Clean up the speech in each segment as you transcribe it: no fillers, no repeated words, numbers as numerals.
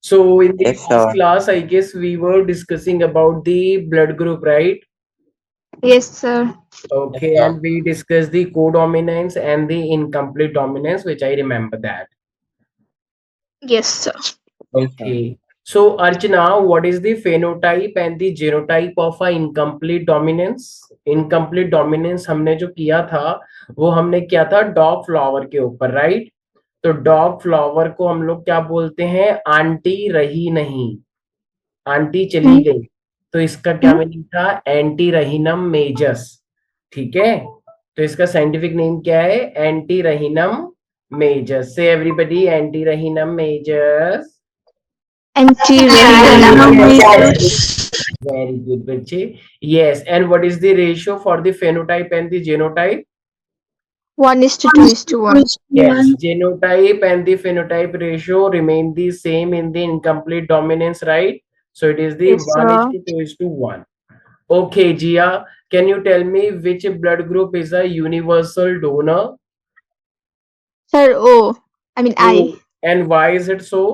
So in the Yes, last sir. class, I guess we were discussing about the blood group, right? Yes, sir. Yes, Okay, sir. and we discussed the codominance and the incomplete dominance, which I remember that. Yes, sir. Yes, sir. Okay. So Archana, what is the phenotype and the genotype of a incomplete dominance? Incomplete dominance हमने जो किया था वो हमने किया था dog flower के ऊपर, राइट? तो डॉग फ्लावर को हम लोग क्या बोलते हैं? आंटी रही नहीं, आंटी चली हम्म, गई, तो इसका क्या हम्म। मीनिंग था? एंटी रहीनम मेजस। ठीक है, तो इसका साइंटिफिक नेम क्या है? एंटी रहीनम मेजस। से everybody, anti रहीनम मेजस। Anti-radical. Very good, Bache. Yes, and what is the ratio for the phenotype and the genotype? 1:2:1. Yes, genotype and the phenotype ratio remain the same in the incomplete dominance, right? So it is the Yes, 1 is sir. to 2 is to 1. Okay, Gia, can you tell me which blood group is a universal donor? Sir, O. I mean I. Oh, and why is it so?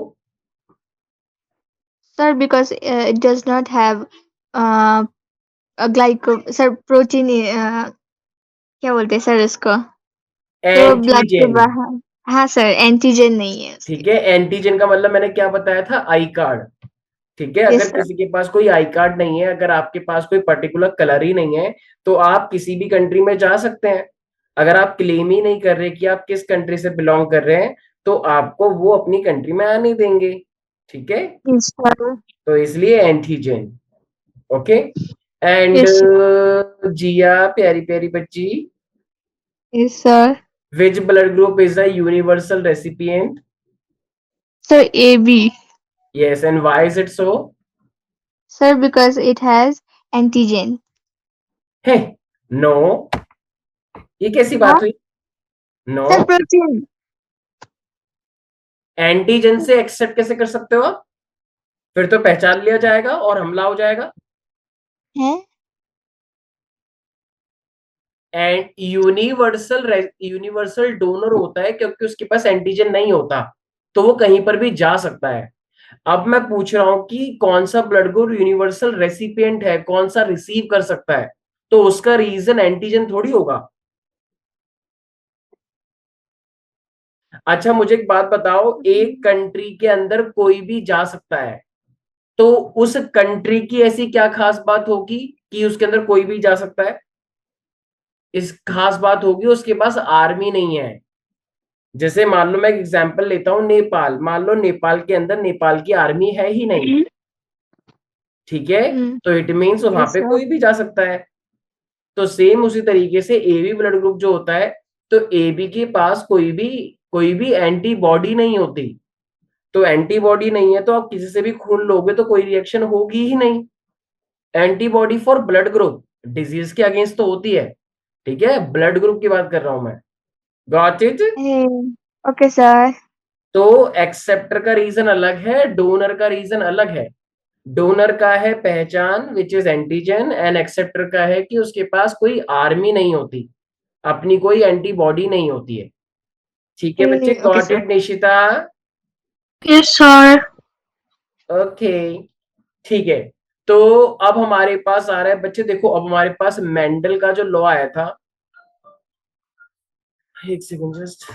Sir, because it does not have uh, a sir protein क्या बोलते हैं sir इसको? जो blood के antigen. बाहर। हाँ sir, antigen नहीं है उसके। ठीक है, एंटीजन का मतलब मैंने क्या बताया था? I card. ठीक है, यस अगर सर। किसी के पास कोई आई कार्ड नहीं है, अगर आपके पास कोई पर्टिकुलर कलर ही नहीं है, तो आप किसी भी कंट्री में जा सकते हैं। अगर आप क्लेम ही नहीं कर रहे कि आप किस कंट्री से बिलोंग कर रहे हैं, तो आपको वो अपनी कंट्री में आने देंगे। ठीक है, यस सर। तो इसलिए antigen. Okay, and yes Jiya प्यारी प्यारी बच्ची, yes sir. Which blood group is a universal recipient? Sir A B. Yes, and why is it so? Sir because it has antigen. है, नो, ये कैसी हाँ बात हुई? नो, सर, प्रोटीन एंटीजन से एक्सेप्ट कैसे कर सकते हो आप? फिर तो पहचान लिया जाएगा और हमला हो जाएगा। है। एंड यूनिवर्सल डोनर होता है क्योंकि उसके पास एंटीजन नहीं होता, तो वो कहीं पर भी जा सकता है। अब मैं पूछ रहा हूं कि कौन सा ब्लड ग्रुप यूनिवर्सल रेसिपिएंट है, कौन सा रिसीव कर सकता है, तो उसका रीजन एंटीजन थोड़ी होगा। अच्छा, मुझे एक बात बताओ, एक कंट्री के अंदर कोई भी जा सकता है, तो उस कंट्री की ऐसी क्या खास बात होगी कि उसके अंदर कोई भी जा सकता है? इस खास बात होगी उसके पास आर्मी नहीं है। जैसे मान लो मैं एक एग्जांपल लेता हूँ, नेपाल, मान लो नेपाल के अंदर नेपाल की आर्मी है ही नहीं। ठीक है, तो इट मीन्स वहां यस पे सर। कोई भी जा सकता है। तो सेम उसी तरीके से एबी ब्लड ग्रुप जो होता है, तो एबी के पास कोई भी एंटीबॉडी नहीं होती। तो एंटीबॉडी नहीं है, तो आप किसी से भी खून लोगे तो कोई रिएक्शन होगी ही नहीं। Antibody for blood group disease के अगेंस्ट तो होती है। ठीक है, ब्लड ग्रुप की बात कर रहा हूं मैं। Got it? Okay sir. तो एक्सेप्टर का रीजन अलग है, डोनर का रीजन अलग है। डोनर का है पहचान which is antigen, and acceptor का है कि उसके पास कोई आर्मी नहीं होती, अपनी कोई एंटीबॉडी नहीं होती है। ठीक है बच्चे, okay got sir. It Nishita? Yes sir. Okay, ठीक है। तो अब हमारे पास आ रहा है बच्चे, देखो अब हमारे पास मेंडल का जो लॉ आया था, एक सेकंड जस्ट।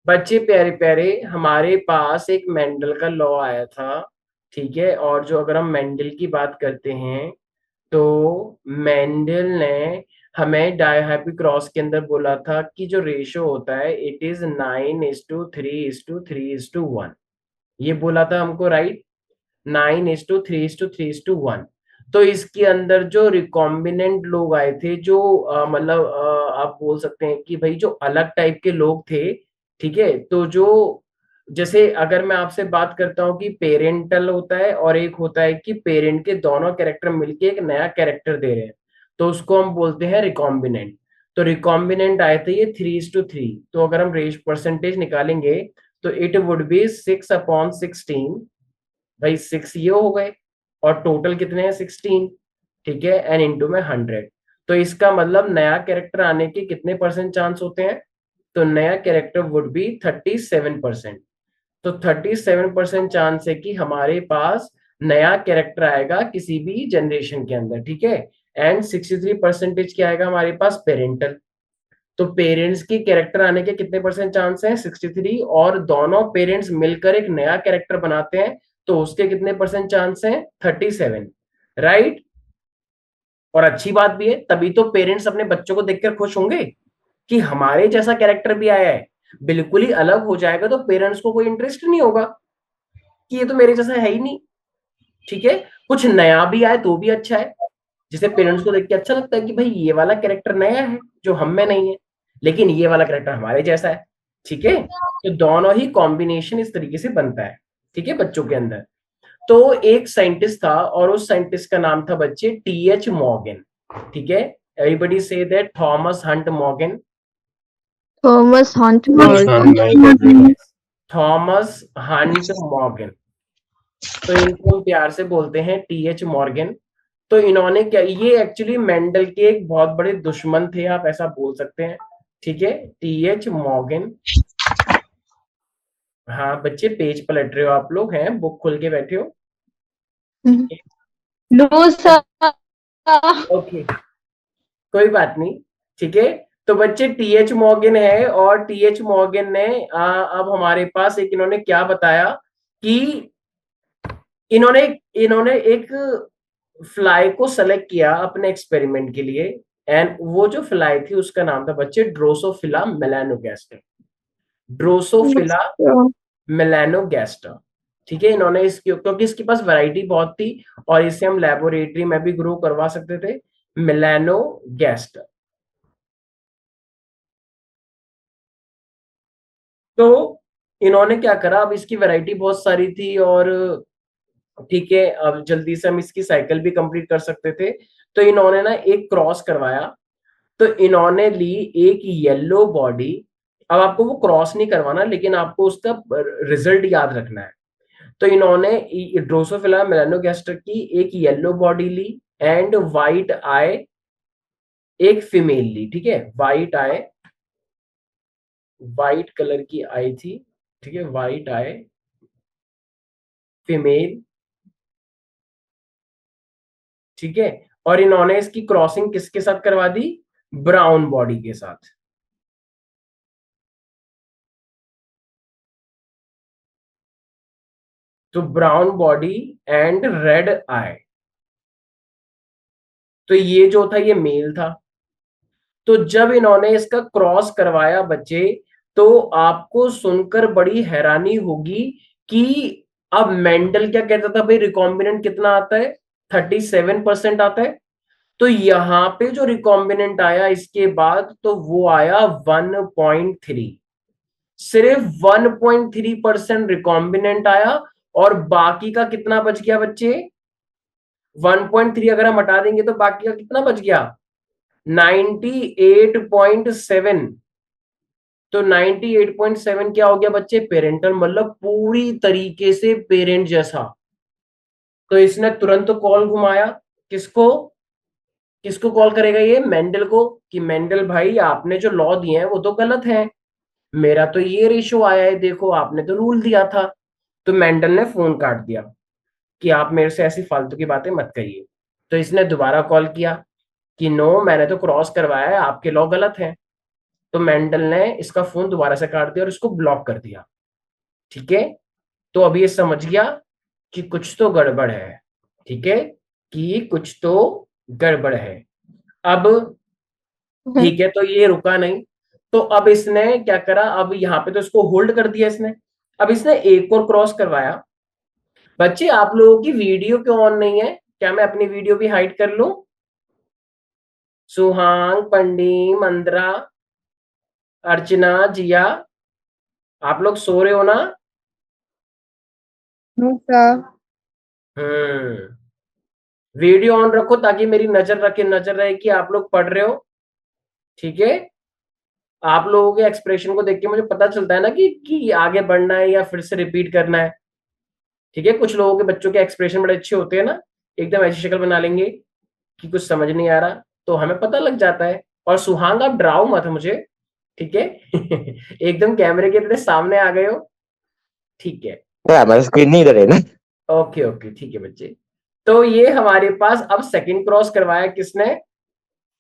बच्चे प्यारे प्यारे, हमारे पास एक मेंडल का लॉ आया था। ठीक है, और जो अगर हम मेंडल की बात करते हैं, तो मेंडल ने हमें डायहाइपी क्रॉस के अंदर बोला था कि जो रेशियो होता है इट इज 9:3:3:1। ये बोला था हमको, राइट? 9:3:3:1। तो इसके अंदर जो रिकॉम्बिनेंट लोग आए थे, जो मतलब आप बोल सकते हैं कि भाई जो अलग टाइप के लोग थे। ठीक है, तो जो जैसे अगर मैं आपसे बात करता हूँ कि पेरेंटल होता है और एक होता है कि पेरेंट के दोनों कैरेक्टर मिलके एक नया कैरेक्टर दे रहे हैं, तो उसको हम बोलते हैं रिकॉम्बिनेंट। तो रिकॉम्बिनेंट आए थे ये 3:3। तो अगर हम रेश परसेंटेज निकालेंगे, तो इट वुड बी 6/16। भाई 6 ये हो गए, और टोटल कितने हैं? 16। ठीक है, एंड इंटू में 100। तो इसका मतलब नया कैरेक्टर आने के कितने परसेंट चांस होते हैं? तो नया कैरेक्टर वुड बी 37%। तो 37% चांस है कि हमारे पास नया कैरेक्टर आएगा किसी भी जनरेशन के अंदर, ठीक है। एंड 63% क्या आएगा हमारे पास? पेरेंटल। तो पेरेंट्स की कैरेक्टर आने के कितने परसेंट चांस हैं? 63। और दोनों पेरेंट्स मिलकर एक नया कैरेक्टर बनाते हैं तो उसके कितने परसेंट चांस हैं? 37, राइट। और अच्छी बात भी है, तभी तो पेरेंट्स अपने बच्चों को देखकर खुश होंगे कि हमारे जैसा कैरेक्टर भी आया है। बिल्कुल ही अलग हो जाएगा तो पेरेंट्स को कोई इंटरेस्ट नहीं होगा कि ये तो मेरे जैसा है ही नहीं, ठीक है। कुछ नया भी आए तो भी अच्छा है, जिसे पेरेंट्स को देख के अच्छा लगता है कि भाई ये वाला कैरेक्टर नया है जो हम में नहीं है, लेकिन ये वाला कैरेक्टर हमारे जैसा है, ठीक है। तो दोनों ही कॉम्बिनेशन इस तरीके से बनता है, ठीक है, बच्चों के अंदर। तो एक साइंटिस्ट था और उस साइंटिस्ट का नाम था बच्चे टीएच मॉर्गन, ठीक है। Everybody say that Thomas Hunt Morgan. Thomas Hunt Thomas Morgan. Thomas Hunt Morgan. तो इनको हम प्यार से बोलते हैं टीएच मॉर्गन। तो इन्होंने क्या, ये एक्चुअली मेंडल के एक बहुत बड़े दुश्मन थे, आप ऐसा बोल सकते हैं, ठीक है। T H Morgan. हाँ बच्चे पेज पलट रहे हो आप लोग, हैं बुक खोल के बैठे हो? No, sir. ओके, कोई बात नहीं, ठीक है। तो बच्चे टीएच मॉर्गन है और टीएच मॉर्गन ने अब हमारे पास एक इन्होंने क्या बताया कि इन्होंने इन्होंने एक फ्लाई को सेलेक्ट किया अपने एक्सपेरिमेंट के लिए। एंड वो जो फ्लाई थी उसका नाम था बच्चे ड्रोसोफिला मेलानोगैस्टर। ड्रोसोफिला मेलानोगैस्टर, ठीक है। इन्होंने इसकी, क्योंकि इसके पास वैरायटी बहुत थी और इसे हम लेबोरेटरी में भी ग्रो करवा सकते थे, मेलानोगैस्टर। तो इन्होंने क्या करा, अब इसकी वैरायटी बहुत सारी थी और ठीक है, अब जल्दी से हम इसकी साइकिल भी कंप्लीट कर सकते थे। तो इन्होंने ना एक क्रॉस करवाया। तो इन्होंने ली एक येलो बॉडी। अब आपको वो क्रॉस नहीं करवाना, लेकिन आपको उसका रिजल्ट याद रखना है। तो इन्होंने ड्रोसोफिला मेलानोगैस्टर की एक येलो बॉडी ली एंड वाइट आई एक फीमेल ली, ठीक है। वाइट आई, वाइट कलर की आई थी, ठीक है, वाइट आई फीमेल, ठीक है। और इन्होंने इसकी क्रॉसिंग किसके साथ करवा दी? ब्राउन बॉडी के साथ। तो ब्राउन बॉडी एंड रेड आई। तो ये जो था ये मेल था। तो जब इन्होंने इसका क्रॉस करवाया बच्चे, तो आपको सुनकर बड़ी हैरानी होगी कि अब मेंडल क्या कहता था भाई, रिकॉम्बिनेंट कितना आता है? 37% आता है। तो यहां पे जो रिकॉम्बिनेंट आया इसके बाद, तो वो आया 1.3। सिर्फ 1.3% रिकॉम्बिनेंट आया और बाकी का कितना बच गया बच्चे? 1.3 अगर हम हटा देंगे तो बाकी का कितना बच गया? 98.7। तो 98.7 क्या हो गया बच्चे? पेरेंटल, मतलब पूरी तरीके से पेरेंट जैसा। तो इसने तुरंत कॉल घुमाया, किसको? किसको कॉल करेगा ये? मेंडल को, कि मेंडल भाई आपने जो लॉ दिए हैं वो तो गलत है, मेरा तो ये रेशो आया है, देखो आपने तो रूल दिया था। तो मेंडल ने फोन काट दिया कि आप मेरे से ऐसी फालतू की बातें मत करिए। तो इसने दोबारा कॉल किया कि नो, मैंने तो क्रॉस करवाया है, आपके लॉ गलत है। तो मेंडल ने इसका फोन दोबारा से काट दिया और इसको ब्लॉक कर दिया, ठीक है। तो अभी ये समझ गया कि कुछ तो गड़बड़ है, ठीक है, कि कुछ तो गड़बड़ है। अब ठीक है, तो ये रुका नहीं। तो अब इसने क्या करा, अब यहाँ पे तो इसको होल्ड कर दिया इसने। अब इसने एक और क्रॉस करवाया। बच्चे आप लोगों की वीडियो क्यों ऑन नहीं है? क्या मैं अपनी वीडियो भी हाइड कर लूं? सुहांग, पंडी, मंद्रा, अर्चना, जिया, आप लोग सो रहे हो ना? No, sir. Hmm, video on रखो ताकि मेरी नजर रहे कि आप लोग पढ़ रहे हो, ठीक है। आप लोगों के एक्सप्रेशन को देख के मुझे पता चलता है ना कि आगे बढ़ना है या फिर से रिपीट करना है, ठीक है। कुछ लोगों के बच्चों के एक्सप्रेशन बड़े अच्छे होते हैं ना, एकदम ऐसी शक्ल बना लेंगे कि कुछ समझ नहीं आ रहा, तो हमें पता लग जाता है। और सुहांग आप डराओ मत मुझे, ठीक है? एकदम कैमरे के इतने सामने आ गए हो, ठीक है? हमारा स्क्रीन नहीं इधर है ना। ओके ओके, ठीक है बच्चे। तो ये हमारे पास अब सेकंड क्रॉस करवाया किसने?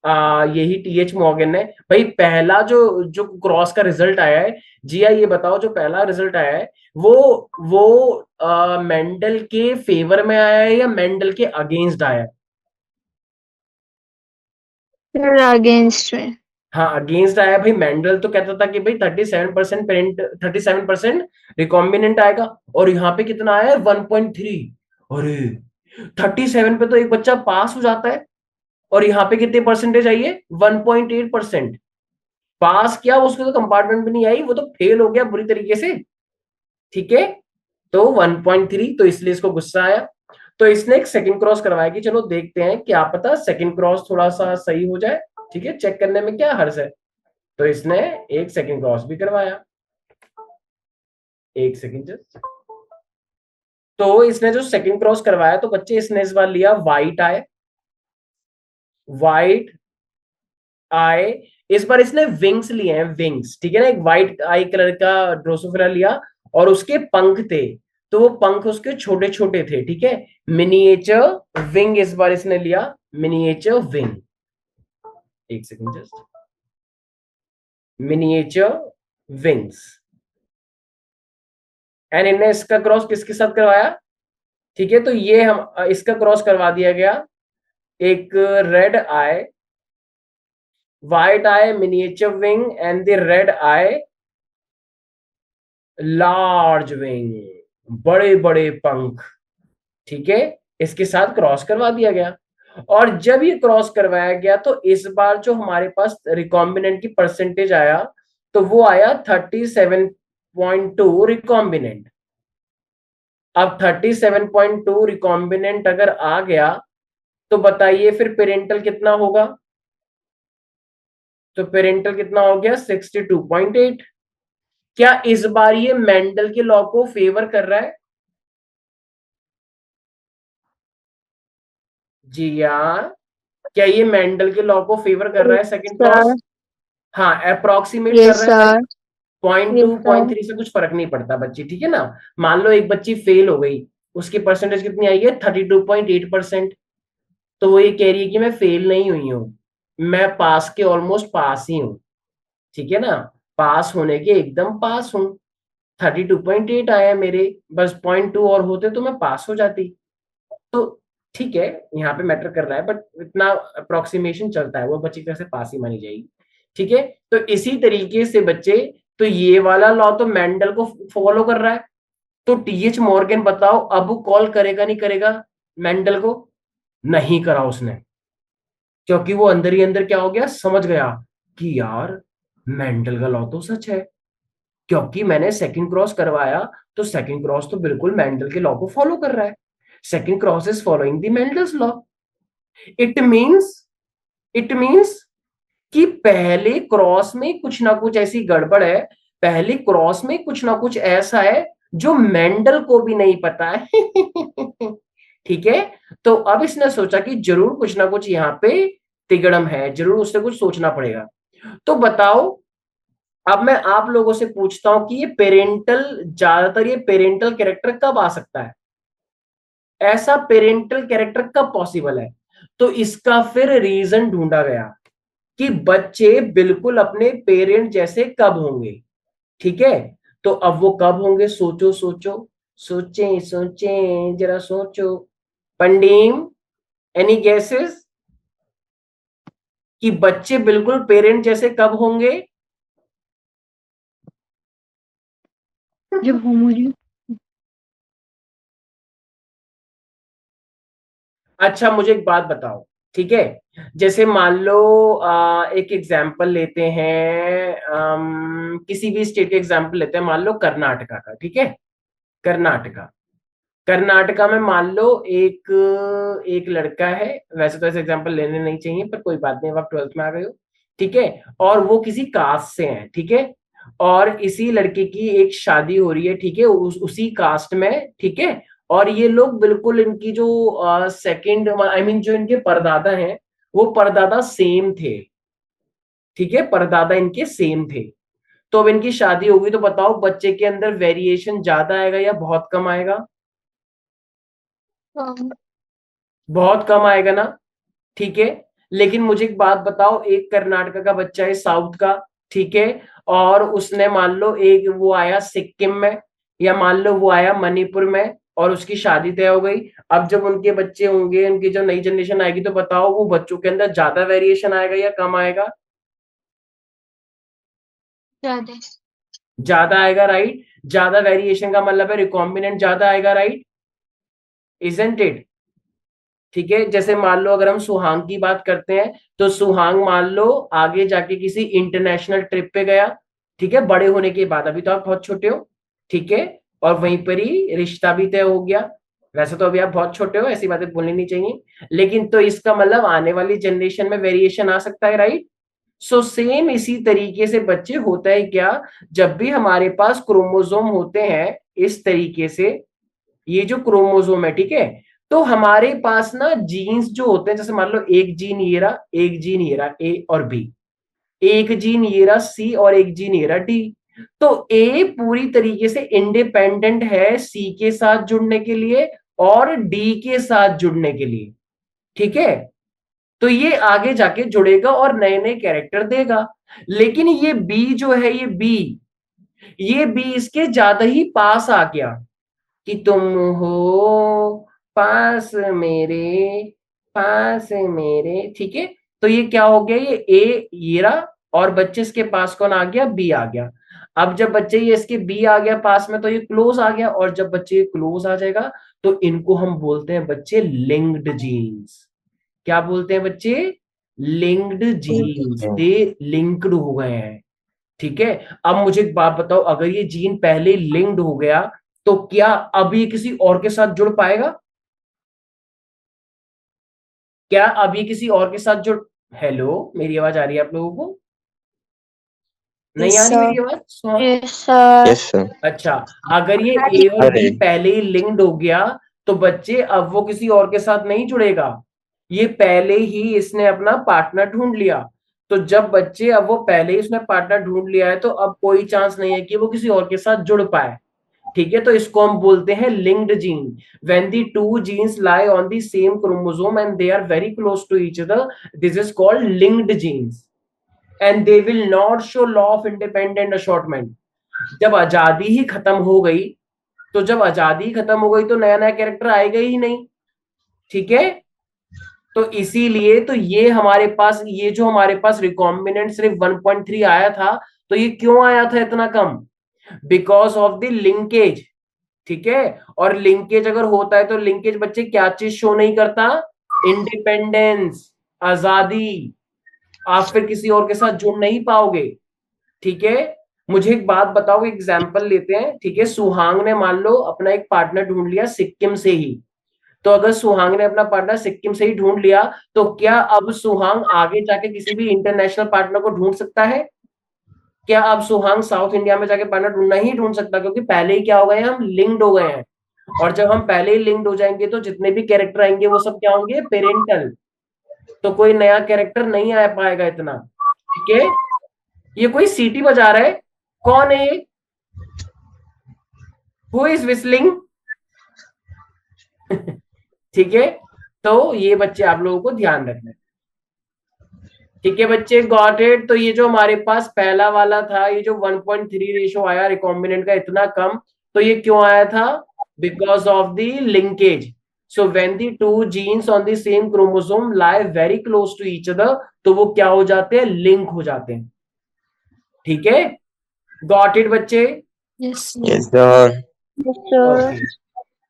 यही टीएच मॉर्गन ने। भाई पहला जो जो क्रॉस का रिजल्ट आया है, जिया ये बताओ, जो पहला रिजल्ट आया है वो मेंडल के फेवर में आया है या मेंडल के अगेंस्ट आया है? सर अगेंस्ट में। हाँ अगेंस्ट आया। भाई मेंडल तो कहता था कि भाई 37% पेरेंट, 37% रिकॉम्बिनेंट आएगा, और यहाँ पे कितना आया है? 1.3। अरे 37 पे तो एक बच्चा पास हो जाता है, और यहाँ पे कितने परसेंटेज आई है? 1.8%। पास किया, उसको तो कंपार्टमेंट भी नहीं आई, वो तो फेल हो गया बुरी तरीके से, ठीक है? तो 1.3, तो इसलिए इसको गुस्सा आया। तो इसने एक सेकंड क्रॉस करवाया कि चलो देखते हैं, क्या पता सेकंड क्रॉस थोड़ा सा सही हो जाए, ठीक है? चेक करने में क्या हर्ज है। तो इसने एक सेकंड क्रॉस भी करवाया। एक सेकंड जस्ट। तो इसने जो सेकंड क्रॉस करवाया, तो बच्चे इसने इस बार लिया व्हाइट आई। व्हाइट आई। इस बार इसने विंग्स लिए हैं, विंग्स, ठीक है ना? एक व्हाइट आई कलर का ड्रोसोफिला लिया, और उसके पंख थे, तो वो पंख उसके छोटे छोटे थे, ठीक है? मिनिएचर विंग इस बार इसने लिया, मिनिएचर विंग। एक second just. Miniature wings. And इनने इसका क्रॉस किसके साथ करवाया? ठीक है, तो ये हम इसका क्रॉस करवा दिया गया, एक red I, white I miniature wing, and the red I large wing, बड़े बड़े पंख, ठीक है? इसके साथ क्रॉस करवा दिया गया। और जब ये क्रॉस करवाया गया, तो इस बार जो हमारे पास रिकॉम्बिनेंट की परसेंटेज आया, तो वो आया 37.2 रिकॉम्बिनेंट। अब 37.2 रिकॉम्बिनेंट अगर आ गया, तो बताइए फिर पेरेंटल कितना होगा? तो पेरेंटल कितना हो गया? 62.8। क्या इस बार ये मेंडल के लॉ को फेवर कर रहा है? जी यार, क्या ये मेंडल के लॉ को फेवर कर रहा है सेकंड क्रॉस? सर। हाँ अप्रोक्सीमेट कर यस रहा है। सर। 0.2 yes sir. 0.3 से कुछ फर्क नहीं पड़ता बच्ची, ठीक है ना? मान लो एक बच्ची फेल हो गई, उसकी परसेंटेज कितनी आई है? 32.8%। तो वो ये कह रही है कि मैं फेल नहीं हुई हूँ, मैं पास के ऑलमोस्ट पास ही हूँ, ठीक है ना? पास होने के एकदम पास हूँ। 32.8 आया मेरे, बस 0.2 और होते तो मैं पास हो जाती। तो ठीक है, यहाँ पे मैटर कर रहा है, बट इतना अप्रोक्सीमेशन चलता है, वो बच्ची की तरफ से पास ही मानी जाएगी, ठीक है? तो इसी तरीके से बच्चे, तो ये वाला लॉ तो मेंडल को फॉलो कर रहा है। तो टीएच मॉर्गन बताओ अब कॉल करेगा नहीं करेगा मेंडल को? नहीं करा उसने, क्योंकि वो अंदर ही अंदर क्या हो गया, समझ गया कि यार मेंडल का लॉ तो सच है, क्योंकि मैंने सेकंड क्रॉस करवाया, तो सेकंड क्रॉस तो बिल्कुल मेंडल के लॉ को फॉलो कर रहा है। Second cross is following the Mendel's law. It means, it means कि पहले क्रॉस में कुछ ना कुछ ऐसी गड़बड़ है, पहले क्रॉस में कुछ ना कुछ ऐसा है जो मेंडल को भी नहीं पता है। ठीक है? तो अब इसने सोचा कि जरूर कुछ ना कुछ यहाँ पे तिगड़म है, जरूर उससे कुछ सोचना पड़ेगा। तो बताओ, अब मैं आप लोगों से पूछता हूं कि ये पेरेंटल, ज्यादातर ये पेरेंटल कैरेक्टर कब आ सकता है? ऐसा पेरेंटल कैरेक्टर कब पॉसिबल है? तो इसका फिर रीजन ढूंढा गया कि बच्चे बिल्कुल अपने पेरेंट जैसे कब होंगे, ठीक है? तो अब वो कब होंगे? सोचो सोचो, सोचें सोचें जरा सोचो। पंडीम, एनी गेसेस कि बच्चे बिल्कुल पेरेंट जैसे कब होंगे? जब होमोजी अच्छा मुझे एक बात बताओ, ठीक है? जैसे मान लो एक एग्जाम्पल लेते हैं, किसी भी स्टेट का एग्जाम्पल लेते हैं, मान लो कर्नाटका का, ठीक है? कर्नाटका, कर्नाटका में मान लो एक एक लड़का है, वैसे तो ऐसे एग्जाम्पल लेने नहीं चाहिए पर कोई बात नहीं, अब आप 12th में आ गए हो, ठीक है? और वो किसी कास्ट से हैं, ठीक है? और इसी लड़के की एक शादी हो रही है, ठीक है, उसी कास्ट में, ठीक है? और ये लोग बिल्कुल इनकी जो सेकंड, आई मीन जो इनके परदादा हैं, वो परदादा सेम थे, ठीक है, परदादा इनके सेम थे। तो अब इनकी शादी होगी, तो बताओ बच्चे के अंदर वेरिएशन ज्यादा आएगा या बहुत कम आएगा? बहुत कम आएगा ना, ठीक है। लेकिन मुझे एक बात बताओ, एक कर्नाटका का बच्चा है साउथ का, ठीक है, और उसने मान लो एक वो आया सिक्किम में, या मान लो वो आया मणिपुर में, और उसकी शादी तय हो गई। अब जब उनके बच्चे होंगे, उनकी जो नई जनरेशन आएगी, तो बताओ वो बच्चों के अंदर ज्यादा वेरिएशन आएगा या कम आएगा? ज्यादा। ज्यादा आएगा, राइट। ज्यादा वेरिएशन का मतलब है रिकॉम्बिनेंट ज्यादा आएगा, राइट, इजंट इट? ठीक है, जैसे मान लो अगर हम सुहांग की बात करते हैं, तो सुहांग मान लो आगे जाके किसी इंटरनेशनल ट्रिप पे गया, ठीक है, बड़े होने के बाद, अभी तो आप बहुत छोटे हो, ठीक है, और वहीं पर ही रिश्ता भी तय हो गया। वैसे तो अभी आप बहुत छोटे हो, ऐसी बातें बोलनी नहीं चाहिए, लेकिन तो इसका मतलब आने वाली जनरेशन में वेरिएशन आ सकता है, राइट। सो सेम इसी तरीके से बच्चे होता है क्या, जब भी हमारे पास क्रोमोसोम होते हैं इस तरीके से, ये जो क्रोमोसोम है, ठीक है, तो हमारे पास ना जीन्स जो होते हैं, जैसे मान लो एक जीन ये रहा, एक जीन ये रहा, ए और बी, एक जीन ये रहा सी, और एक जीन ये रहा डी। तो ए पूरी तरीके से इंडिपेंडेंट है सी के साथ जुड़ने के लिए और डी के साथ जुड़ने के लिए, ठीक है। तो ये आगे जाके जुड़ेगा और नए नए कैरेक्टर देगा। लेकिन ये बी जो है, ये बी इसके ज्यादा ही पास आ गया, कि तुम हो पास मेरे, पास मेरे, ठीक है। तो ये क्या हो गया, ये ए ये रहा, और बच्चे इसके पास कौन आ गया, बी आ गया। अब जब बच्चे ये इसके बी आ गया पास में, तो ये क्लोज आ गया, और जब बच्चे क्लोज आ जाएगा, तो इनको हम बोलते हैं बच्चे लिंक्ड जीन्स। क्या बोलते हैं बच्चे? लिंक्ड जीन्स, दे लिंक्ड हो गए हैं, ठीक है। अब मुझे एक बात बताओ, अगर ये जीन पहले लिंक्ड हो गया, तो क्या अब ये किसी और के साथ जुड़ पाएगा? क्या अब ये किसी और के साथ जुड़, हेलो, मेरी आवाज आ रही है आप लोगों को? नहीं यस आ रही सर। मेरी आवाज? Yes sir. Yes sir. अच्छा, अगर ये ए और अरे बी पहले ही लिंक्ड हो गया, तो बच्चे अब वो किसी और के साथ नहीं जुड़ेगा, ये पहले ही इसने अपना पार्टनर ढूंढ लिया। तो जब बच्चे, अब वो पहले ही उसने पार्टनर ढूंढ लिया है, तो अब कोई चांस नहीं है कि वो किसी और के साथ जुड़ पाए, ठीक है। तो इसको हम बोलते हैं linked gene. When the two genes lie on the same chromosome and they are very close to each other, this is called linked genes, and they will not show law of independent assortment. जब आजादी ही खत्म हो गई, तो जब आजादी खत्म हो गई, तो नया नया कैरेक्टर आएगा ही नहीं, ठीक है। तो इसीलिए तो ये हमारे पास, ये जो हमारे पास रिकॉम्बिनेंट सिर्फ 1.3 आया था, तो ये क्यों आया था इतना कम? बिकॉज ऑफ द लिंकेज, ठीक है। और लिंकेज अगर होता है, तो लिंकेज बच्चे क्या चीज शो नहीं करता? इंडिपेंडेंस, आजादी। आप फिर किसी और के साथ जुड़ नहीं पाओगे, ठीक है। मुझे एक बात बताओ, एग्जाम्पल लेते हैं, ठीक है। सुहांग ने मान लो अपना एक पार्टनर ढूंढ लिया सिक्किम से ही, तो अगर सुहांग ने अपना पार्टनर सिक्किम से ही ढूंढ लिया, तो क्या अब सुहांग आगे जाके किसी भी इंटरनेशनल पार्टनर को ढूंढ सकता है? क्या अब सुहांग साउथ इंडिया में जाके पार्टनर ढूंढना ही ढूंढ सकता? क्योंकि पहले ही क्या हो गए हैं, हम लिंक्ड हो गए हैं। और जब हम पहले ही लिंक्ड हो जाएंगे, तो जितने भी कैरेक्टर आएंगे वो सब क्या होंगे, पेरेंटल। तो कोई नया कैरेक्टर नहीं आ पाएगा इतना, ठीक है। ये कोई सीटी बजा रहा है, कौन है ये? Who is whistling? ठीक है। तो ये बच्चे आप लोगों को ध्यान रखना है, ठीक है बच्चे, गॉट इट। तो ये जो हमारे पास पहला वाला था, ये जो 1.3 रेशो आया रिकॉम्बिनेंट का इतना कम, तो ये क्यों आया था? Because of the linkage. So when the two genes on the same chromosome lie very close to each other, तो वो क्या हो जाते हैं, लिंक हो जाते हैं, ठीक है। गॉट इट बच्चे? Yes yes sir. Sir. Okay.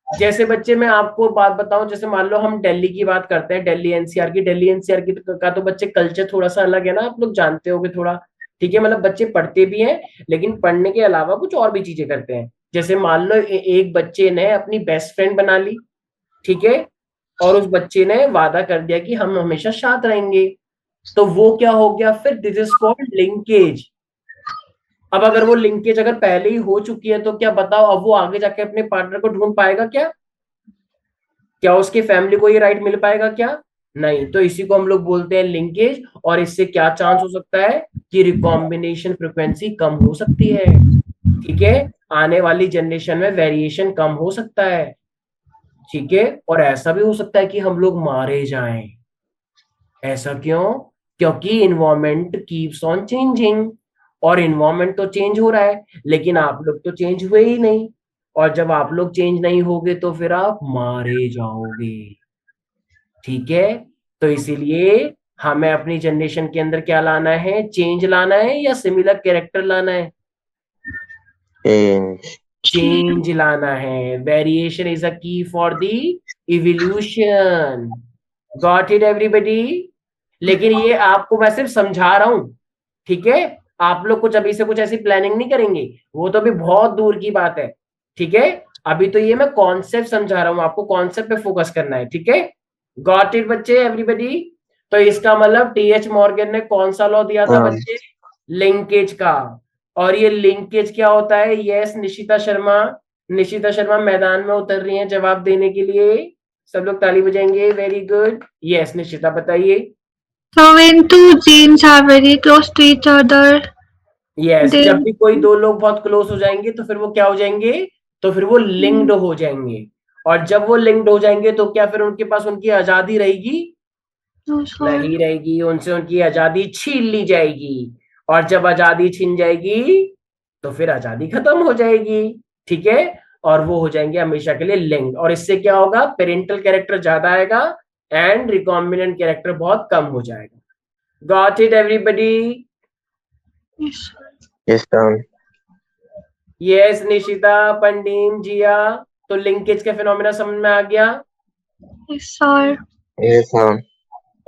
जैसे बच्चे मैं आपको बात बताऊं, जैसे मान लो हम दिल्ली की बात करते हैं, दिल्ली एनसीआर की, दिल्ली एनसीआर की का तो बच्चे कल्चर थोड़ा सा अलग है ना, आप लोग जानते होंगे थोड़ा, ठीक है। मतलब बच्चे पढ़ते भी हैं, लेकिन पढ़ने के अलावा कुछ और भी चीजें करते हैं। जैसे मान लो एक बच्चे ने अपनी बेस्ट फ्रेंड बना ली, ठीक है, और उस बच्चे ने वादा कर दिया कि हम हमेशा साथ रहेंगे, तो वो क्या हो गया फिर, दिस इज कॉल्ड लिंकेज। अब अगर वो लिंकेज अगर पहले ही हो चुकी है, तो क्या बताओ, अब वो आगे जाके अपने पार्टनर को ढूंढ पाएगा क्या? क्या उसकी फैमिली को ये राइट मिल पाएगा क्या? नहीं, तो इसी को हम लोग बोलते हैं लिंकेज। और इससे क्या चांस हो सकता है कि रिकॉम्बिनेशन फ्रिक्वेंसी कम हो सकती है। ठीक है, आने वाली जनरेशन में वेरिएशन कम हो सकता है। ठीक है, और ऐसा भी हो सकता है कि हम लोग मारे जाएं। ऐसा क्यों? क्योंकि इन्वायरमेंट कीप्स ऑन चेंजिंग। और इन्वायरमेंट तो चेंज हो रहा है, लेकिन आप लोग तो चेंज हुए ही नहीं। और जब आप लोग चेंज नहीं होगे तो फिर आप मारे जाओगे। ठीक है, तो इसीलिए हमें अपनी जनरेशन के अंदर क्या लाना है? चेंज लाना है या सिमिलर कैरेक्टर लाना है? चेंज। चेंज लाना है। Variation is a key for the evolution. Got it everybody? लेकिन ये आपको मैं सिर्फ समझा रहा हूं। ठीक है, आप लोग कुछ अभी से कुछ ऐसी प्लानिंग नहीं करेंगे, वो तो अभी बहुत दूर की बात है। ठीक है, अभी तो ये मैं कॉन्सेप्ट समझा रहा हूं, आपको कॉन्सेप्ट पे फोकस करना है। ठीक है, गॉट इट बच्चे एवरीबॉडी? तो इसका मतलब टीएच मॉर्गन ने कौन सा लॉ दिया था बच्चे? लिंकेज का। और ये लिंकेज क्या होता है? यस निशिता शर्मा। निशिता शर्मा मैदान में उतर रही हैं जवाब देने के लिए। सब लोग ताली बजाएंगे। Very good. यस निशिता बताइए। So when two genes are very close to each other, yes, they जब भी कोई दो लोग बहुत क्लोज हो जाएंगे तो फिर वो क्या हो जाएंगे? तो फिर वो लिंक्ड हो जाएंगे। और जब वो लिंक्ड हो जाएंगे तो क्या फिर उनके पास उनकी आजादी रहेगी? no, sorry. नहीं रहेगी, उनसे उनकी आजादी छीन ली जाएगी। और जब आजादी छीन जाएगी तो फिर आजादी खत्म हो जाएगी। ठीक है, और वो हो जाएंगे हमेशा के लिए लिंक्ड। और इससे क्या होगा? पेरेंटल कैरेक्टर ज्यादा आएगा एंड रिकॉम्बिनेंट कैरेक्टर बहुत कम हो जाएगा। Got it everybody? Yes, yes sir. Yes Nishita, पंडीम, जिया। तो लिंकेज का फिनोमेना समझ में आ गया? yes, sir. Yes sir.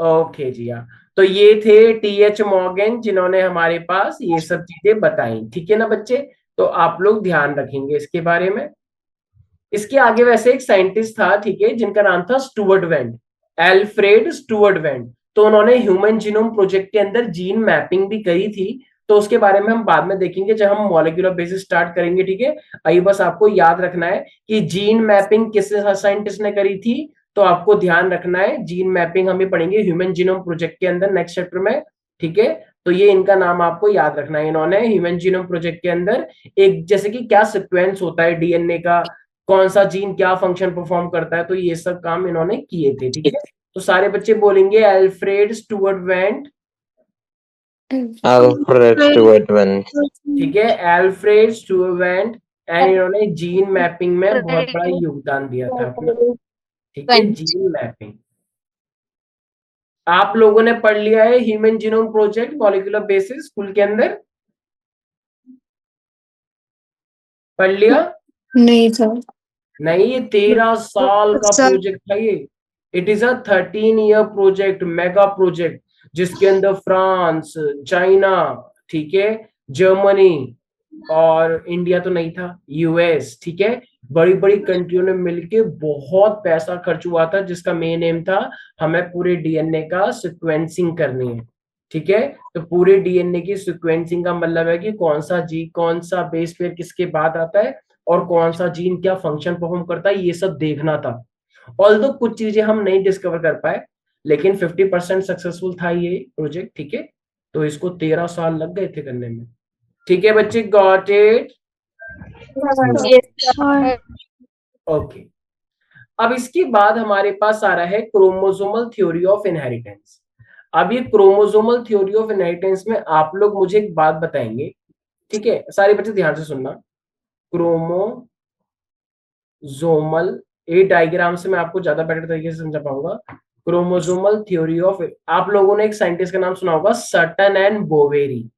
Okay Jiya. तो ये थे टीएच मॉर्गन जिन्होंने हमारे पास ये सब चीजें बताई। ठीक है ना बच्चे? तो आप लोग ध्यान रखेंगे इसके बारे में। इसके आगे वैसे एक साइंटिस्ट था, ठीक है, जिनका नाम था Stuart went. Alfred Stuart went. तो उन्होंने ह्यूमन जीनोम प्रोजेक्ट के अंदर जीन मैपिंग भी करी थी। तो उसके बारे में हम बाद में देखेंगे जब हम मॉलिक्यूलर बेसिस स्टार्ट करेंगे। ठीक है, अभी बस आपको याद रखना है कि जीन मैपिंग किस साइंटिस्ट ने करी थी। तो आपको ध्यान रखना है, जीन मैपिंग हमें पढ़ेंगे ह्यूमन जीनोम प्रोजेक्ट के अंदर नेक्स्ट चैप्टर में। ठीक है, तो ये इनका नाम आपको याद रखना है। इन्होंने ह्यूमन जीनोम प्रोजेक्ट के अंदर एक जैसे कि क्या सीक्वेंस होता है डीएनए का, कौन सा जीन क्या फंक्शन परफॉर्म करता है, तो ये सब काम इन्होंने किए थे। ठीक है, तो सारे बच्चे बोलेंगे Alfred Stuart went. Alfred Stuart went. ठीक है, अल्फ्रेड स्टुअर्ट वेंट। एंड इन्होंने जीन मैपिंग में बहुत बड़ा योगदान दिया था अपना। ठीक है, जीन मैपिंग आप लोगों ने पढ़ लिया है human genome project molecular basis school के अंदर? पढ़ लिया? नहीं सर। नहीं, ये 13 साल का सर प्रोजेक्ट था ये। It is a 13 year project, mega project, जिसके अंदर फ्रांस, चाइना, ठीक है, जर्मनी और इंडिया तो नहीं था, यूएस, ठीक है, बड़ी बड़ी कंट्रियों ने मिलके बहुत पैसा खर्च हुआ था, जिसका मेन एम था हमें पूरे डीएनए का सिक्वेंसिंग करनी है। ठीक है, तो पूरे डीएनए की सिक्वेंसिंग का मतलब है कि कौन सा जी कौन सा बेस पेयर किसके बाद आता है और कौन सा जीन क्या फंक्शन परफॉर्म करता है, ये सब देखना था। ऑल्दो कुछ चीजें हम नहीं डिस्कवर कर पाए, लेकिन 50% सक्सेसफुल था ये प्रोजेक्ट। ठीक है, तो इसको 13 साल लग गए थे करने में। ठीक है बच्चे, गॉट इट? सर ओके, अब इसके बाद हमारे पास आ रहा है क्रोमोसोमल थ्योरी ऑफ इनहेरिटेंस। अब ये क्रोमोसोमल थ्योरी ऑफ इनहेरिटेंस में आप लोग मुझे एक बात बताएंगे। ठीक है, सारे बच्चे ध्यान से सुनना। क्रोमोसोमल, ये डायग्राम से मैं आपको ज्यादा बेटर तरीके से समझा पाऊंगा। क्रोमोसोमल थ्योरी ऑफ, आप लोगों ने एक साइंटिस्ट का नाम सुना होगा, सर्टन एंड बोवेरी।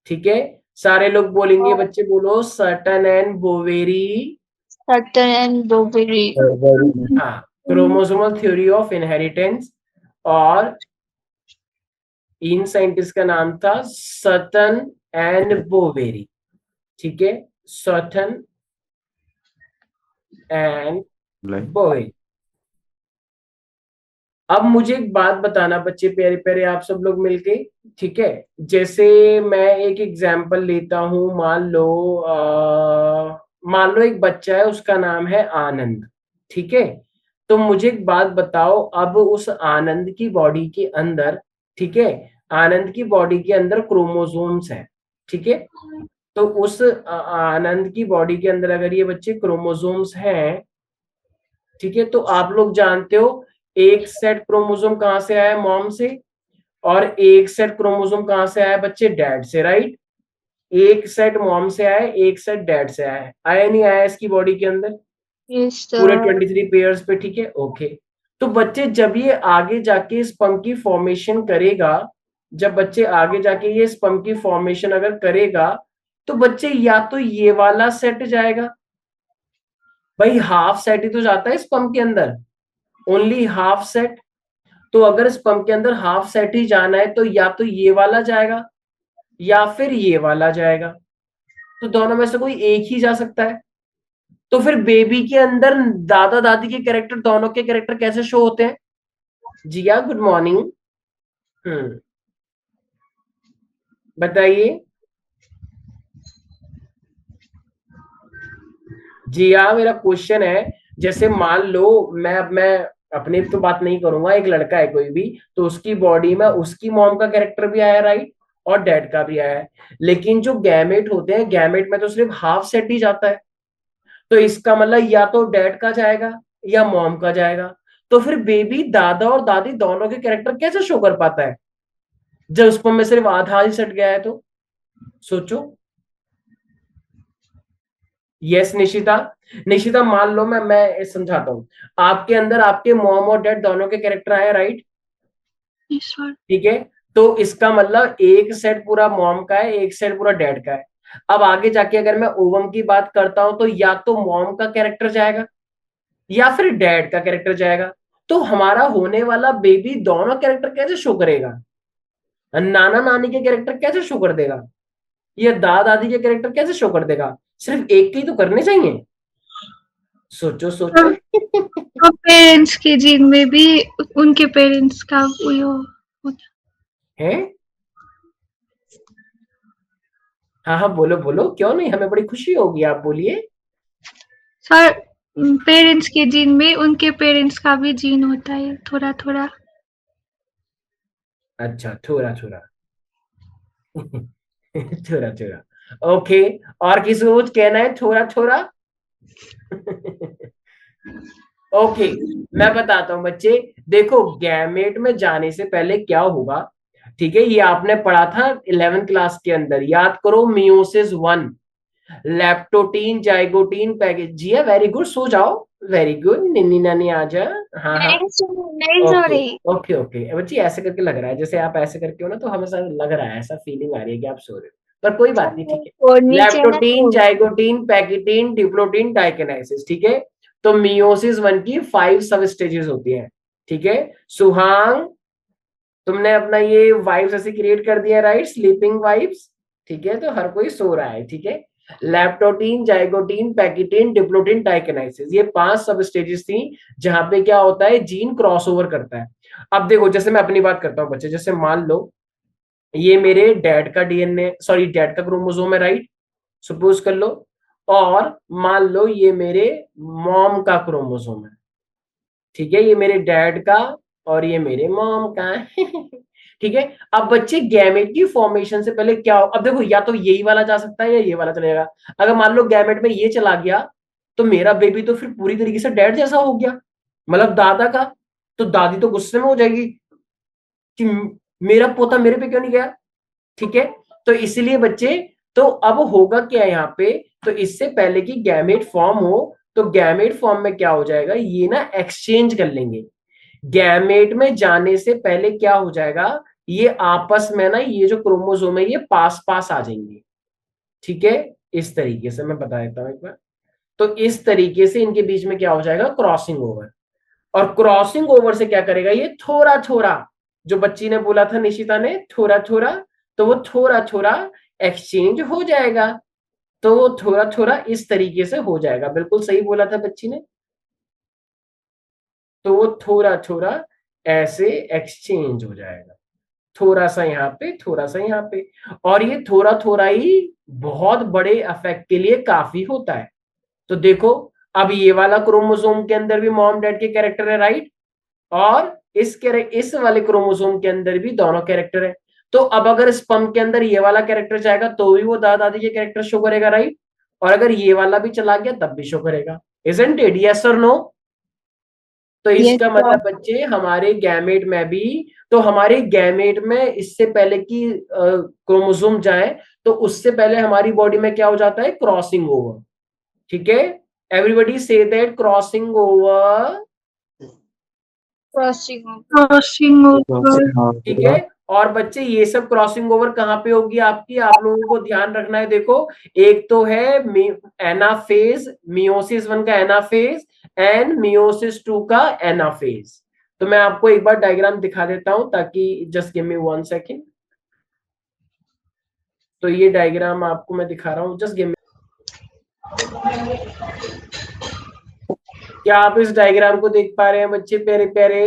ठीक है, सारे लोग बोलेंगे, बच्चे बोलो, Sutton and Boveri. Certain and Bovary. हाँ, क्रोमोसोमल थ्योरी ऑफ इनहेरिटेंस। और इन साइंटिस्ट का नाम था सर्टन एंड बोवेरी। ठीक है, सर्टन एंड बोवेरी। अब मुझे एक बात बताना बच्चे प्यारे प्यारे, आप सब लोग मिलके। ठीक है, जैसे मैं एक एग्जांपल लेता हूं, मान लो एक बच्चा है, उसका नाम है आनंद। ठीक है, तो मुझे एक बात बताओ, अब उस आनंद की बॉडी के अंदर, ठीक है, आनंद की बॉडी के अंदर क्रोमोसोम्स हैं, ठीक है, तो उस आनंद की बॉडी के अंदर अगर ये बच्चे क्रोमोसोम्स हैं, ठीक है, तो आप लोग जानते हो एक सेट क्रोमोसोम कहां से आया, मॉम से, और एक सेट क्रोमोसोम कहां से आया बच्चे, डैड से, राइट। एक सेट मॉम से आया, एक सेट डैड से आया, आया नहीं आया इसकी बॉडी के अंदर Yes, पूरे sir. 23 पेयर्स पे, ठीक है, ओके। तो बच्चे जब ये आगे जाके स्पर्म की फॉर्मेशन करेगा, जब बच्चे आगे जाके ये स्पर्म की फॉर्मेशन अगर करेगा, तो बच्चे या तो ये वाला सेट जाएगा, भाई हाफ सेट ही तो जाता है स्पर्म के अंदर, ओनली हाफ सेट। तो अगर स्पर्म के अंदर हाफ सेट ही जाना है तो या तो ये वाला जाएगा या फिर ये वाला जाएगा, तो दोनों में से कोई एक ही जा सकता है। तो फिर बेबी के अंदर दादा दादी के कैरेक्टर, दोनों के कैरेक्टर कैसे शो होते हैं? जिया गुड मॉर्निंग, बताइए जिया। मेरा क्वेश्चन है, जैसे मान लो मैं अपनी तो बात नहीं करूंगा, एक लड़का है कोई भी, तो उसकी बॉडी में उसकी मॉम का कैरेक्टर भी आया, राइट, और डैड का भी आया है, लेकिन जो गैमेट होते हैं, गैमेट में तो सिर्फ हाफ सेट ही जाता है, तो इसका मतलब या तो डैड का जाएगा या मॉम का जाएगा। तो फिर बेबी दादा और दादी दोनों के कैरेक्टर कैसे शो कर पाता है जब उसमें में सिर्फ आधा ही सेट गया है? तो सोचो। यस निशिता, निशिता मान लो मैं समझाता हूँ, आपके अंदर आपके मॉम और डैड दोनों के कैरेक्टर आए, राइट, Yes, sir. ठीक है, तो इसका मतलब एक सेट पूरा मॉम का है, एक सेट पूरा डैड का है। अब आगे जाके अगर मैं ओवम की बात करता हूं तो या तो मॉम का कैरेक्टर जाएगा या फिर डैड का कैरेक्टर जाएगा। तो हमारा होने वाला बेबी दोनों कैरेक्टर कैसे शो करेगा? नाना नानी के कैरेक्टर कैसे शो कर देगा, या दादा दादी के कैरेक्टर कैसे शो कर देगा? सिर्फ एक के ही तो करने चाहिए, सोचो सोचो। और पेरेंट्स के जीन में भी उनके पेरेंट्स का वो होता है, हाँ हाँ बोलो बोलो, क्यों नहीं, हमें बड़ी खुशी होगी, आप बोलिए। सर। पेरेंट्स के जीन में उनके पेरेंट्स का भी जीन होता है थोड़ा थोड़ा। अच्छा, थोड़ा थोड़ा थोड़ा थोड़ा, ओके। और किसी को कुछ कहना है, थोड़ा थोड़ा? ओके, मैं बताता हूँ बच्चे, देखो गैमेट में जाने से पहले क्या होगा, ठीक है, ये आपने पढ़ा था 11th क्लास के अंदर, याद करो, मियोसिस 1, लैप्टोटीन जाइगोटीन पैकेज, जी है, वेरी गुड, सो जाओ, वेरी गुड, निन्नी नानी आ जा। हाँ हाँ, नहीं ओके सॉरी। ओके ओके बच्ची, ऐसे करके लग रहा है जैसे आप ऐसे करके हो ना, तो हमें ऐसा लग रहा है, ऐसा फीलिंग आ रही है कि आप सो रहे हो, पर कोई बात नहीं, ठीक है। और नीचे ना लैप्टोटीन जाइगोटीन पैकेटीन डिप्लोटीन डाइकेनाइसिस, ठीक है। तो मियोसिस 1 की 5 सब स्टेजेस होती हैं, ठीक है। सुहांग, तुमने अपना ये वाइब्स ऐसे क्रिएट कर दिया, राइट, स्लीपिंग वाइब्स, ठीक है, तो हर कोई सो रहा है, ठीक है। लैप्टोटीन जाइगोटीन पैकेटीन डिप्लोटीन डाइकेनाइसिस, ये 5 सब स्टेजेस थी जहां पे क्या होता है, जीन क्रॉसओवर करता है। अब देखो, जैसे मैं अपनी बात करता हूँ बच्चे, जैसे मान लो ये मेरे डैड का डीएनए, सॉरी डैड का क्रोमोसोम है, राइट, सपोज कर लो, और मान लो ये मेरे मॉम का क्रोमोसोम है, ठीक है, ये मेरे डैड का और ये मेरे मॉम का ठीक है। अब बच्चे गैमेट की फॉर्मेशन से पहले क्या हो, अब देखो या तो यही वाला जा सकता है या ये वाला चलेगा। अगर मान लो गैमेट में ये चला गया तो मेरा बेबी तो फिर पूरी तरीके से डैड जैसा हो गया, मतलब दादा का, तो दादी तो गुस्से में हो जाएगी कि मेरा पोता मेरे पे क्यों नहीं गया, ठीक है। तो इसलिए बच्चे, तो अब होगा क्या यहाँ पे, तो इससे पहले कि गैमेट फॉर्म हो, तो गैमेट फॉर्म में क्या हो जाएगा, ये ना एक्सचेंज कर लेंगे। गैमेट में जाने से पहले क्या हो जाएगा, ये आपस में ना, ये जो क्रोमोसोम है ये पास पास आ जाएंगे, ठीक है। इस तरीके से मैं बता देता हूं एक बार, तो इस तरीके से इनके बीच में क्या हो जाएगा, क्रॉसिंग ओवर। और क्रॉसिंग ओवर से क्या करेगा, ये थोड़ा थोड़ा, जो बच्ची ने बोला था निशिता ने, थोड़ा थोड़ा, तो वो थोड़ा थोड़ा एक्सचेंज हो जाएगा, तो वो थोड़ा थोड़ा इस तरीके से हो जाएगा, बिल्कुल सही बोला था बच्ची ने। तो वो थोड़ा थोड़ा ऐसे एक्सचेंज हो जाएगा, थोड़ा सा यहाँ पे, थोड़ा सा यहाँ पे, और ये थोड़ा थोड़ा ही बहुत बड़े इफेक्ट के लिए काफी होता है। तो देखो, अब ये वाला क्रोमोसोम के अंदर भी मॉम डैड के कैरेक्टर है, राइट, और इस वाले क्रोमोसोम के अंदर भी दोनों कैरेक्टर है। तो अब अगर स्पर्म के अंदर ये वाला कैरेक्टर जाएगा तो भी वो दादा दादी के कैरेक्टर शो करेगा, राइट, और अगर ये वाला भी चला गया तब भी शो करेगा। Isn't it? यस और नो? तो Yes, इसका sir. मतलब बच्चे हमारे गैमेट में भी, तो हमारे गैमेट में इससे पहले कि क्रोमोसोम जाए तो उससे पहले हमारी बॉडी में क्या हो जाता है? Crossing over. ठीक है, everybody say that crossing over. Crossing over. Crossing over. ठीक है, और बच्चे ये सब क्रॉसिंग ओवर कहाँ पे होगी आपकी? आप लोगों को ध्यान रखना है, देखो, एक तो है एनाफेज, मियोसिस 1 का एनाफेज एंड मियोसिस 2 का एनाफेज। तो मैं आपको एक बार डायग्राम दिखा देता हूं, ताकि जस्ट गिव मी 1 सेकेंड। तो ये डायग्राम आपको मैं दिखा रहा हूं, जस्ट गिव मी। क्या आप इस डायग्राम को देख पा रहे हैं बच्चे प्यारे प्यारे?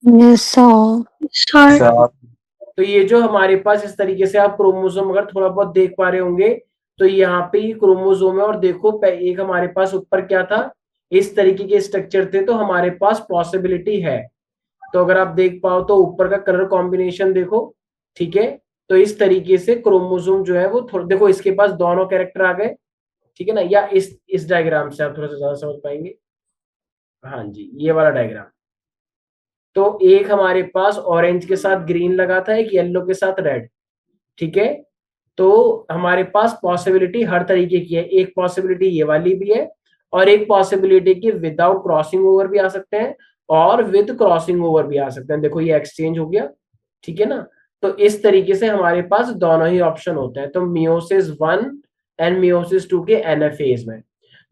Yes, sir. सर तो ये जो हमारे पास इस तरीके से आप क्रोमोसोम अगर थोड़ा बहुत देख पा रहे होंगे, तो यहाँ पे ये क्रोमोसोम है, और देखो एक हमारे पास ऊपर क्या था, इस तरीके के स्ट्रक्चर थे, तो हमारे पास पॉसिबिलिटी है। तो अगर आप देख पाओ तो ऊपर का कलर कॉम्बिनेशन देखो, ठीक है, तो इस तरीके से क्रोमोसोम जो है वो थोड़ा, देखो इसके पास दोनों कैरेक्टर आ गए, ठीक है ना, या इस डायग्राम से आप थोड़ा सा ज्यादा समझ पाएंगे। हाँ जी, ये वाला डायग्राम। तो एक हमारे पास ऑरेंज के साथ ग्रीन लगा था, एक येलो के साथ रेड, ठीक है। तो हमारे पास पॉसिबिलिटी हर तरीके की है, एक पॉसिबिलिटी ये वाली भी है, और एक पॉसिबिलिटी की विदाउट क्रॉसिंग ओवर भी आ सकते हैं और विद क्रॉसिंग ओवर भी आ सकते हैं। देखो ये एक्सचेंज हो गया, ठीक है ना। तो इस तरीके से हमारे पास दोनों ही ऑप्शन होते हैं, तो मियोसिस 1 एंड मियोसिस 2 के एनाफेज में।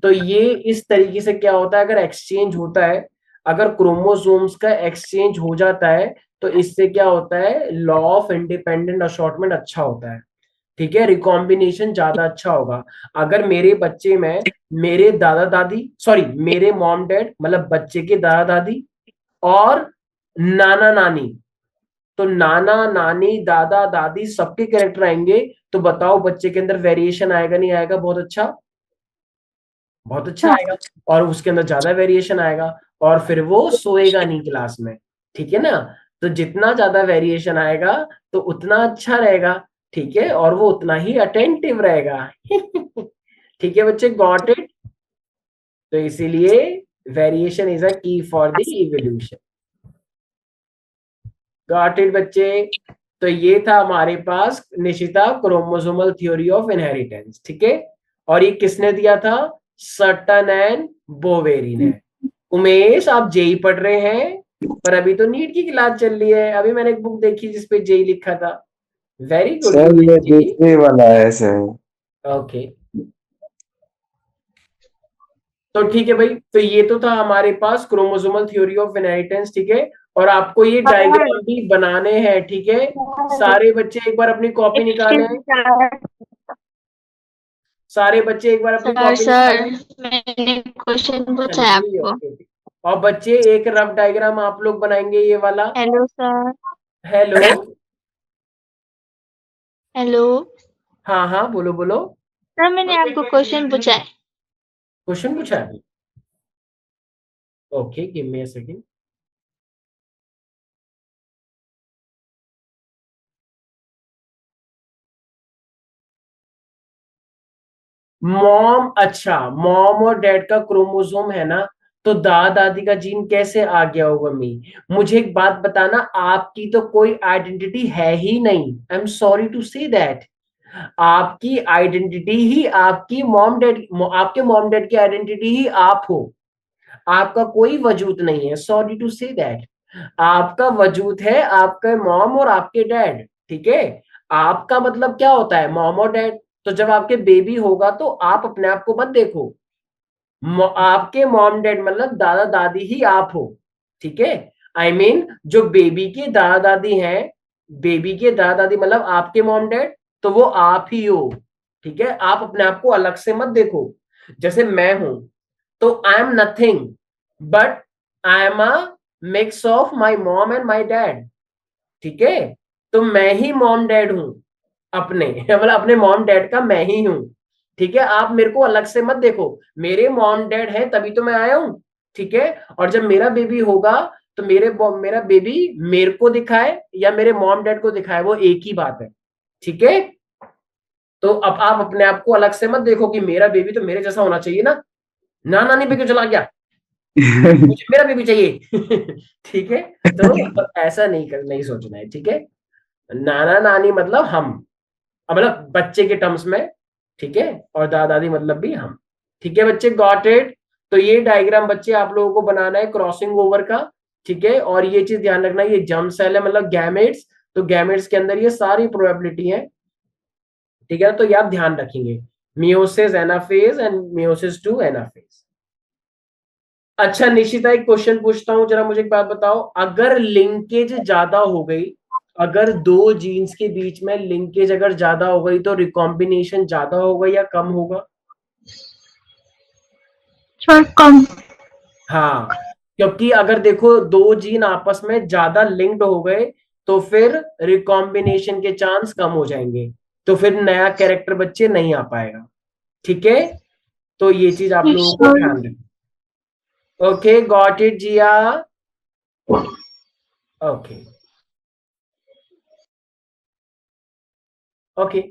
तो ये इस तरीके से क्या होता है, अगर एक्सचेंज होता है, अगर क्रोमोसोम्स का एक्सचेंज हो जाता है, तो इससे क्या होता है, लॉ ऑफ इंडिपेंडेंट असॉर्टमेंट अच्छा होता है, ठीक है, रिकॉम्बिनेशन ज्यादा अच्छा होगा। अगर मेरे बच्चे में मेरे दादा दादी, सॉरी मेरे मॉम डैड, मतलब बच्चे के दादा दादी और नाना नानी, तो नाना नानी दादा दादी सबके कैरेक्टर आएंगे, तो बताओ बच्चे के अंदर वेरिएशन आएगा नहीं आएगा? बहुत अच्छा, बहुत अच्छा आएगा, और उसके अंदर ज्यादा वेरिएशन आएगा, और फिर वो सोएगा नहीं क्लास में, ठीक है ना। तो जितना ज्यादा वेरिएशन आएगा तो उतना अच्छा रहेगा, ठीक है, और वो उतना ही अटेंटिव रहेगा। ठीक है बच्चे, गॉट इट? तो इसीलिए variation is a key for the evolution. Got it बच्चे? तो ये था हमारे पास Nishita chromosomal theory of inheritance, ठीक है, और ये किसने दिया था? सटन एंड बोवेरी ने। उमेश आप जेई पढ़ रहे हैं, पर अभी तो नीट की क्लास चल रही है। अभी मैंने एक बुक देखी जिसपे जेई लिखा था। वेरी गुड सर ये जी। दूसरे वाला है सर। ओके, तो ठीक है भाई, तो ये तो था हमारे पास क्रोमोसोमल थ्योरी ऑफ इनहेरिटेंस, ठीक है, और आपको ये डायग्राम भी बनाने हैं, ठीक है। सारे बच्चे एक बार अपनी कॉपी निकालें, सारे बच्चे एक बार अपनी सर कॉपी सर निकालें। मैंने क्वेश्चन पूछा है चलिए, आपको। ओके। और बच्चे एक रफ डायग्राम आप लोग बनाएंगे ये वाला। Hello sir. हेलो, हेलो हाँ हाँ, बोलो बोलो। सर, मैंने आपको क्वेश्चन पूछा है। क्वेश्चन पूछा है? Okay, give me a second. Mom, अच्छा, मॉम और डैड का क्रोमोसोम है ना, तो दादा दादी का जीन कैसे आ गया होगा? मुझे एक बात बताना, आपकी तो कोई आइडेंटिटी है ही नहीं, I am sorry to say that. आपकी आइडेंटिटी ही आपकी मॉम डैड, आपके मॉम डैड की आइडेंटिटी ही आप हो, आपका कोई वजूद नहीं है, सॉरी टू से दैट। आपका वजूद है आपके मॉम और आपके डैड, ठीक है। आपका मतलब क्या होता है? मॉम और डैड। तो जब आपके बेबी होगा तो आप अपने आप को मत देखो, आपके मॉम डैड मतलब दादा दादी ही आप हो, ठीक है। आई मीन जो बेबी के दादा दादी हैं, बेबी के दादा दादी मतलब आपके मॉम डैड, तो वो आप ही हो, ठीक है। आप अपने आप को अलग से मत देखो। जैसे मैं हूं, तो I am nothing, but I am a mix of my mom and my dad, ठीक है। तो मैं ही मॉम डैड हूं अपने, मतलब अपने मॉम डैड का मैं ही हूं, ठीक है, आप मेरे को अलग से मत देखो, मेरे मॉम डैड है तभी तो मैं आया हूं, ठीक है। और जब मेरा बेबी होगा तो मेरा बेबी मेरे को दिखाए या मेरे मॉम डैड को दिखाए, वो एक ही बात है, ठीक है। तो अब आप अपने आप को अलग से मत देखो कि मेरा बेबी तो मेरे जैसा होना चाहिए ना, ना नानी पे क्यों चला गया, मुझे मेरा बेबी चाहिए ठीक है। तो ऐसा नहीं सोचना है, ठीक है। नाना नानी मतलब हम, मतलब बच्चे के टर्म्स में, ठीक है। और दादा दादी मतलब भी हम, ठीक है बच्चे, गॉट इट। तो ये डायग्राम बच्चे आप लोगों को बनाना है क्रॉसिंग ओवर का, ठीक है। और ये चीज ध्यान रखना, ये जर्म सेल है मतलब गैमेट्स, तो गैमेट्स के अंदर ये सारी प्रोबेबिलिटी है, ठीक है। तो ये आप ध्यान रखेंगे, meiosis anaphase and meiosis two anaphase. अच्छा निशिता, एक क्वेश्चन पूछता हूँ, जरा मुझे एक बात बताओ, अगर लिंकेज ज्यादा हो गई, अगर दो जीन्स के बीच में लिंकेज अगर ज्यादा हो गई तो रिकॉम्बिनेशन ज्यादा होगा या कम होगा? थोड़ा कम। हाँ, क्योंकि अगर देखो दो जीन आपस में ज्यादा लिंक्ड हो गए तो फिर रिकॉम्बिनेशन के चांस कम हो जाएंगे, तो फिर नया कैरेक्टर बच्चे नहीं आ पाएगा, ठीक है। तो ये चीज आप लोगों को सॉरी। ध्यान रखना। Okay, got it Jiya, okay okay.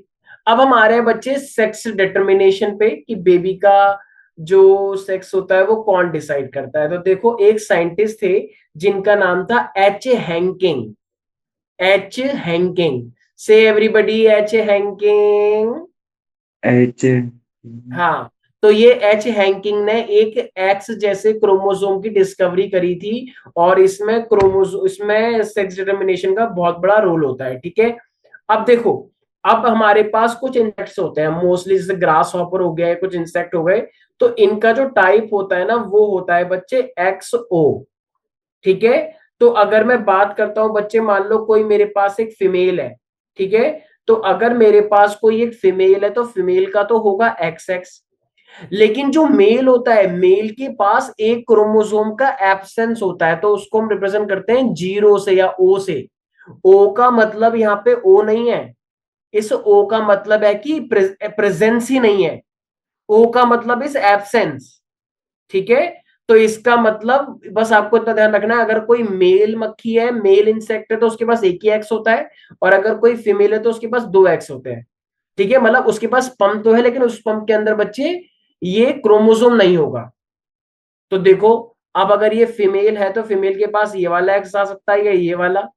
अब हम आ रहे हैं बच्चे सेक्स डिटर्मिनेशन पे, कि बेबी का जो सेक्स होता है वो कौन डिसाइड करता है। तो देखो एक साइंटिस्ट थे जिनका नाम था एच हैंकिंग, एच हैंकिंग, से एवरीबॉडी एच हैंकिंग। एच। हाँ, तो ये एच हैंकिंग ने एक एक्स जैसे क्रोमोसोम की डिस्कवरी करी थी, और इसमें सेक्स डिटर्मिनेशन का बहुत बड़ा रोल होता है, ठीक है। अब देखो, अब हमारे पास कुछ इंसेक्ट्स होते हैं मोस्टली, जैसे ग्रास हॉपर हो गया, कुछ इंसेक्ट हो गए, तो इनका जो टाइप होता है ना वो होता है बच्चे एक्स ओ, ठीक है। तो अगर मैं बात करता हूं बच्चे, मान लो कोई मेरे पास एक फीमेल है, ठीक है। तो अगर मेरे पास कोई एक फीमेल है तो फीमेल का तो होगा एक्स एक्स, लेकिन जो मेल होता है, मेल के पास एक क्रोमोसोम का एब्सेंस होता है, तो उसको हम रिप्रेजेंट करते हैं जीरो से या ओ से। ओ का मतलब यहाँ पे ओ नहीं है, इस ओ का मतलब है कि प्रेजेंस ही नहीं है, ओ का मतलब इस एब्सेंस, ठीक है। तो इसका मतलब बस आपको इतना ध्यान रखना है, अगर कोई मेल मक्खी है, मेल इंसेक्ट है, तो उसके पास एक ही एक्स होता है, और अगर कोई फीमेल है तो उसके पास दो एक्स होते हैं, ठीक है। मतलब उसके पास स्पर्म तो है, लेकिन उस स्पर्म के अंदर बच्चे ये क्रोमोसोम नहीं होगा। तो देखो, अब अगर ये फीमेल है तो फीमेल के पास ये वाला एक्स आ सकता है या ये वाला,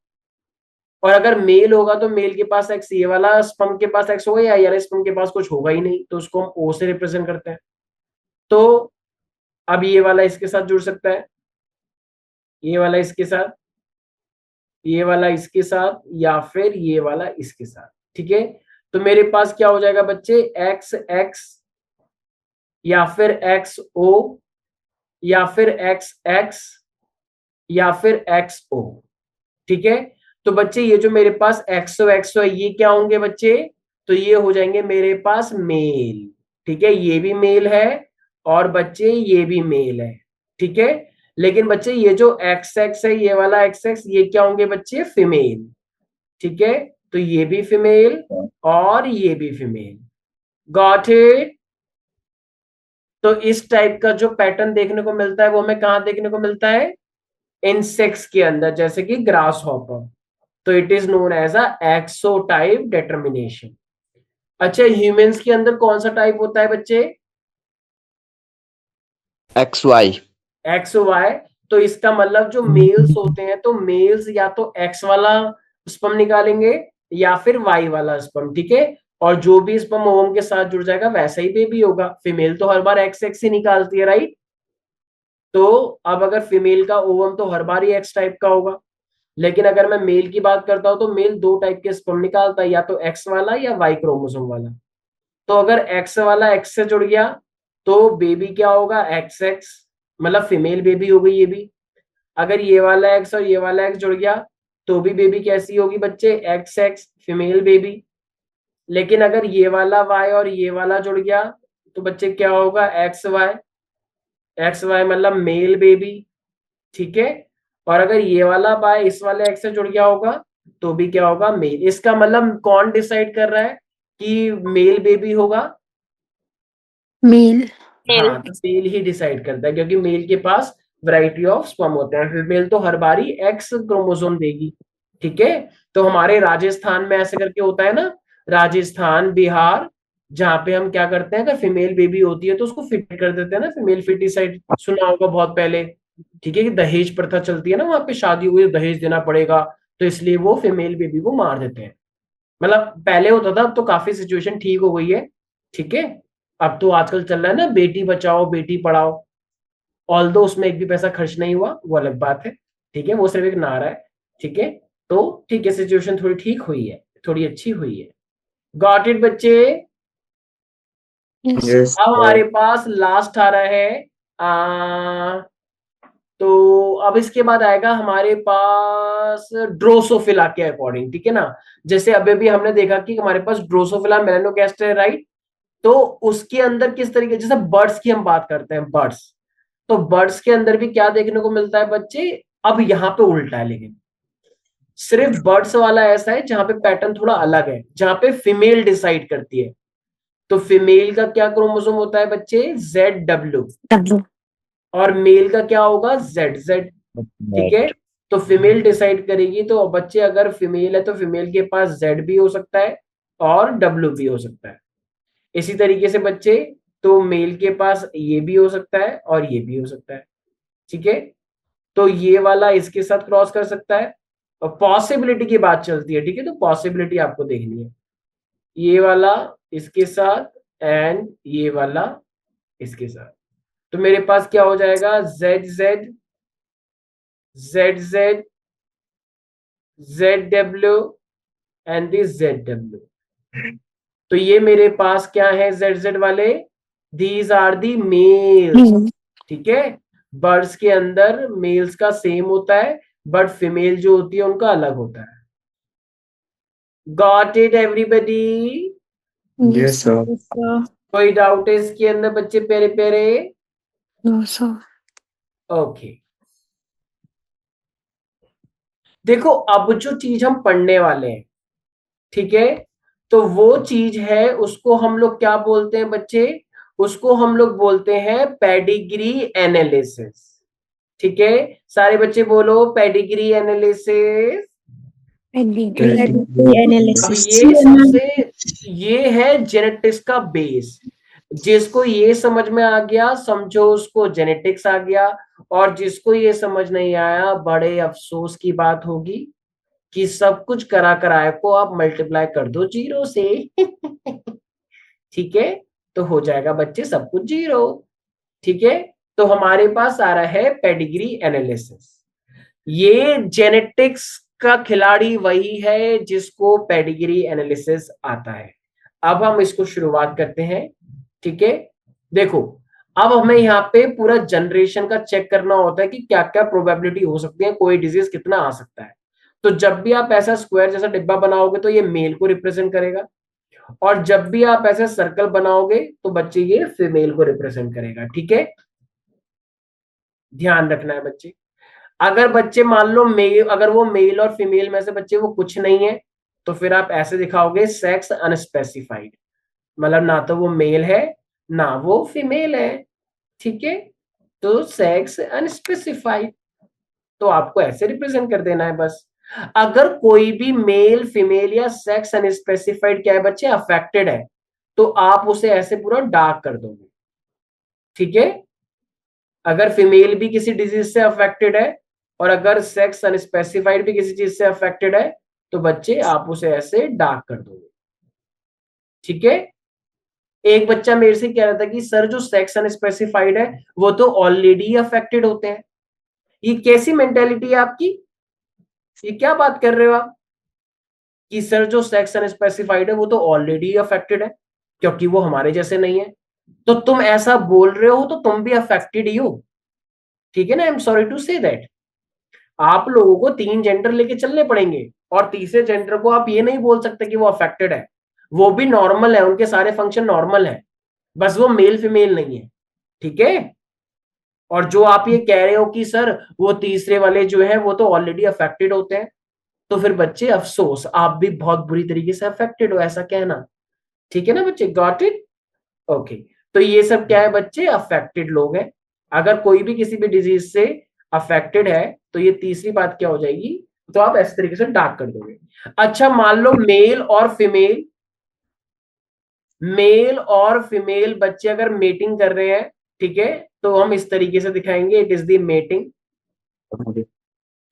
और अगर मेल होगा तो मेल के पास एक्स ये वाला स्पर्म के पास एक्स होगा, या यार स्पर्म के पास कुछ होगा ही नहीं, तो उसको हम ओ से रिप्रेजेंट करते हैं। तो अब ये वाला इसके साथ जुड़ सकता है, ये वाला इसके साथ, ये वाला इसके साथ, या फिर ये वाला इसके साथ, ठीक है। तो मेरे पास क्या हो जाएगा बच्चे, एक्स एक्स, या फिर एक्स ओ, या फिर एक्स एक्स, या फिर एक्स ओ, ठीक है। तो बच्चे ये जो मेरे पास एक्सो एक्सो है, ये क्या होंगे बच्चे, तो ये हो जाएंगे मेरे पास मेल, ठीक है। ये भी मेल है, और बच्चे ये भी मेल है, ठीक है। लेकिन बच्चे ये जो एक्स एक्स है, ये वाला एक्स एक्स, ये क्या होंगे बच्चे, फीमेल, ठीक है। तो ये भी फीमेल और ये भी फीमेल, गॉट इट। तो इस टाइप का जो पैटर्न देखने को मिलता है वो हमें कहां देखने को मिलता है, इंसेक्ट्स के अंदर, जैसे कि ग्रास हॉपर। तो it is known as a XO type determination. अच्छा, ह्यूमंस के अंदर कौन सा टाइप होता है बच्चे, एक्स वाई। X Y. तो इसका मतलब जो मेल्स होते हैं, तो मेल्स या तो एक्स वाला स्पर्म निकालेंगे या फिर वाई वाला स्पर्म, ठीक है। और जो भी स्पर्म ओवम के साथ जुड़ जाएगा वैसा ही बेबी होगा। फीमेल तो हर बार एक्स एक्स ही निकालती है, राइट। तो अब अगर फीमेल का ओवम तो हर बार ही एक्स टाइप का होगा, लेकिन अगर मैं मेल की बात करता हूं तो मेल दो टाइप के स्पर्म निकालता है, या तो एक्स वाला या वाई क्रोमोसोम वाला। तो अगर एक्स वाला एक्स से जुड़ गया तो बेबी क्या होगा, एक्स एक्स, मतलब फीमेल बेबी हो गई ये भी। अगर ये वाला एक्स और ये वाला एक्स जुड़ गया तो भी बेबी कैसी होगी बच्चे, एक्स एक्स, फीमेल बेबी। लेकिन अगर ये वाला वाई और ये वाला जुड़ गया तो बच्चे क्या होगा, एक्स वाई, एक्स वाई मतलब मेल बेबी, ठीक है। और अगर ये वाला बाय इस वाले एक्स से जुड़ गया होगा तो भी क्या होगा, मेल। इसका मतलब कौन डिसाइड कर रहा है कि मेल बेबी होगा, मेल। हाँ, तो मेल ही डिसाइड करता है, क्योंकि मेल के पास वैरायटी ऑफ स्पर्म होते हैं, फीमेल तो हर बारी एक्स क्रोमोसोम देगी। ठीक है, तो हमारे राजस्थान में ऐसे करके होता है ना, राजस्थान, बिहार, जहाँ पे हम क्या करते हैं, अगर फीमेल बेबी होती है तो उसको फिट कर देते हैं ना, फीमेल फिटिसाइड सुना होगा बहुत पहले। ठीक है, कि दहेज प्रथा चलती है ना, वहां पे शादी हुई तो दहेज देना पड़ेगा, तो इसलिए वो फीमेल बेबी को मार देते हैं। मतलब पहले होता था, अब तो काफी सिचुएशन ठीक हो गई है। ठीक है, अब तो आजकल चल रहा है ना बेटी बचाओ बेटी पढ़ाओ, ऑल्दो उसमें एक भी पैसा खर्च नहीं हुआ, वो अलग बात है। ठीक है, वो सिर्फ एक नारा है। ठीक है, तो ठीक है, सिचुएशन थोड़ी ठीक हुई है, थोड़ी अच्छी हुई है। गॉट इट बच्चे? यस। Yes, अब sir. हमारे पास लास्ट आ रहा है, तो अब इसके बाद आएगा हमारे पास ड्रोसोफिला के अकॉर्डिंग। ठीक है ना, जैसे अभी भी हमने देखा कि हमारे पास ड्रोसोफिला मेलानोगास्टर है, राइट? तो उसके अंदर किस तरीके, जैसे बर्ड्स की हम बात करते हैं, बर्ड्स, तो बर्ड्स के अंदर भी क्या देखने को मिलता है बच्चे? अब यहाँ पे उल्टा है, लेकिन सिर्फ बर्ड्स वाला ऐसा है जहां पे पैटर्न थोड़ा अलग है, जहां पे फीमेल डिसाइड करती है। तो फीमेल का क्या क्रोमोसोम होता है बच्चे? ZW। W। और मेल का क्या होगा? ZZ। ठीक है, तो फीमेल डिसाइड करेगी, तो बच्चे अगर फीमेल है तो फीमेल के पास Z भी हो सकता है और W भी हो सकता है। इसी तरीके से बच्चे, तो मेल के पास ये भी हो सकता है और ये भी हो सकता है। ठीक है, तो ये वाला इसके साथ क्रॉस कर सकता है, और पॉसिबिलिटी की बात चलती है। ठीक है, तो पॉसिबिलिटी आपको देखनी है, ये वाला इसके साथ एंड ये वाला इसके साथ। तो मेरे पास क्या हो जाएगा? ZZ, ZZ, ZW and this ZW। तो ये मेरे पास क्या है? ZZ वाले, दीज आर दी मेल्स। ठीक है, बर्ड्स के अंदर मेल्स का सेम होता है, बट फीमेल जो होती है उनका अलग होता है। Got it everybody? Yes, sir. कोई डाउट है इसके अंदर बच्चे प्यारे प्यारे? No sir. ओके, देखो अब जो चीज हम पढ़ने वाले हैं, ठीक है, तो वो चीज है, उसको हम लोग क्या बोलते हैं बच्चे? उसको हम लोग बोलते हैं पेडिग्री एनालिसिस। ठीक है, सारे बच्चे बोलो पेडिग्री एनालिसिस। अब ये सबसे, ये है जेनेटिक्स का बेस। जिसको ये समझ में आ गया, समझो उसको जेनेटिक्स आ गया, और जिसको ये समझ नहीं आया, बड़े अफसोस की बात होगी कि सब कुछ करा कराए को आप मल्टीप्लाई कर दो 0 से। ठीक है, तो हो जाएगा बच्चे सब कुछ 0। ठीक है, तो हमारे पास आ रहा है पेडिग्री एनालिसिस। ये जेनेटिक्स का खिलाड़ी वही है जिसको पेडिग्री एनालिसिस आता है। अब हम इसको शुरुआत करते हैं। ठीक है, देखो अब हमें यहाँ पे पूरा जनरेशन का चेक करना होता है कि क्या क्या प्रोबेबिलिटी हो सकती है, कोई डिजीज कितना आ सकता है। तो जब भी आप ऐसा स्क्वायर जैसा डिब्बा बनाओगे तो ये मेल को रिप्रेजेंट करेगा, और जब भी आप ऐसे सर्कल बनाओगे तो बच्चे ये फीमेल को रिप्रेजेंट करेगा। ठीक है, ध्यान रखना है बच्चे। अगर बच्चे मान लो मेल, अगर वो मेल और फीमेल में से बच्चे वो कुछ नहीं है, तो फिर आप ऐसे दिखाओगे सेक्स अनस्पेसिफाइड, मतलब ना तो वो मेल है ना वो फीमेल है। ठीक है, तो सेक्स अनस्पेसिफाइड, तो आपको ऐसे रिप्रेजेंट कर देना है बस। अगर कोई भी मेल फीमेल या सेक्स अनस्पेसिफाइड क्या है बच्चे, अफेक्टेड है, तो आप उसे ऐसे पूरा डार्क कर दोगे। ठीक है, अगर फीमेल भी किसी डिजीज से अफेक्टेड है और अगर सेक्स अनस्पेसिफाइड भी किसी चीज से अफेक्टेड है, तो बच्चे आप उसे ऐसे डार्क कर दोगे। ठीक है, एक बच्चा मेरे से कह रहा था कि सर जो सेक्स अनस्पेसिफाइड है वो तो ऑलरेडी अफेक्टेड होते हैं। ये कैसी मेंटेलिटी है आपकी? ये क्या बात कर रहे हो आप कि सर जो सेक्स अनस्पेसिफाइड है वो तो ऑलरेडी अफेक्टेड है क्योंकि वो हमारे जैसे नहीं है। तो तुम ऐसा बोल रहे हो तो तुम भी अफेक्टेड ही हो। ठीक है ना, I am sorry to say that. आप लोगों को 3 जेंडर लेके चलने पड़ेंगे, और तीसरे जेंडर को आप ये नहीं बोल सकते कि वो अफेक्टेड है। वो भी नॉर्मल है, उनके सारे फंक्शन नॉर्मल है, बस वो मेल फीमेल नहीं है। ठीक है, और जो आप ये कह रहे हो कि सर वो तीसरे वाले जो है वो तो ऑलरेडी अफेक्टेड होते हैं, तो फिर बच्चे अफसोस, आप भी बहुत बुरी तरीके से अफेक्टेड हो ऐसा कहना। ठीक है ना बच्चे, गॉट इट? ओके, तो ये सब क्या है बच्चे, अफेक्टेड लोग हैं। अगर कोई भी किसी भी डिजीज से अफेक्टेड है तो ये तीसरी बात क्या हो जाएगी, तो आप इस तरीके से डार्क कर दोगे। अच्छा मान लो मेल और फीमेल बच्चे अगर मेटिंग कर रहे हैं, ठीक है, तो हम इस तरीके से दिखाएंगे, इट इज द मेटिंग,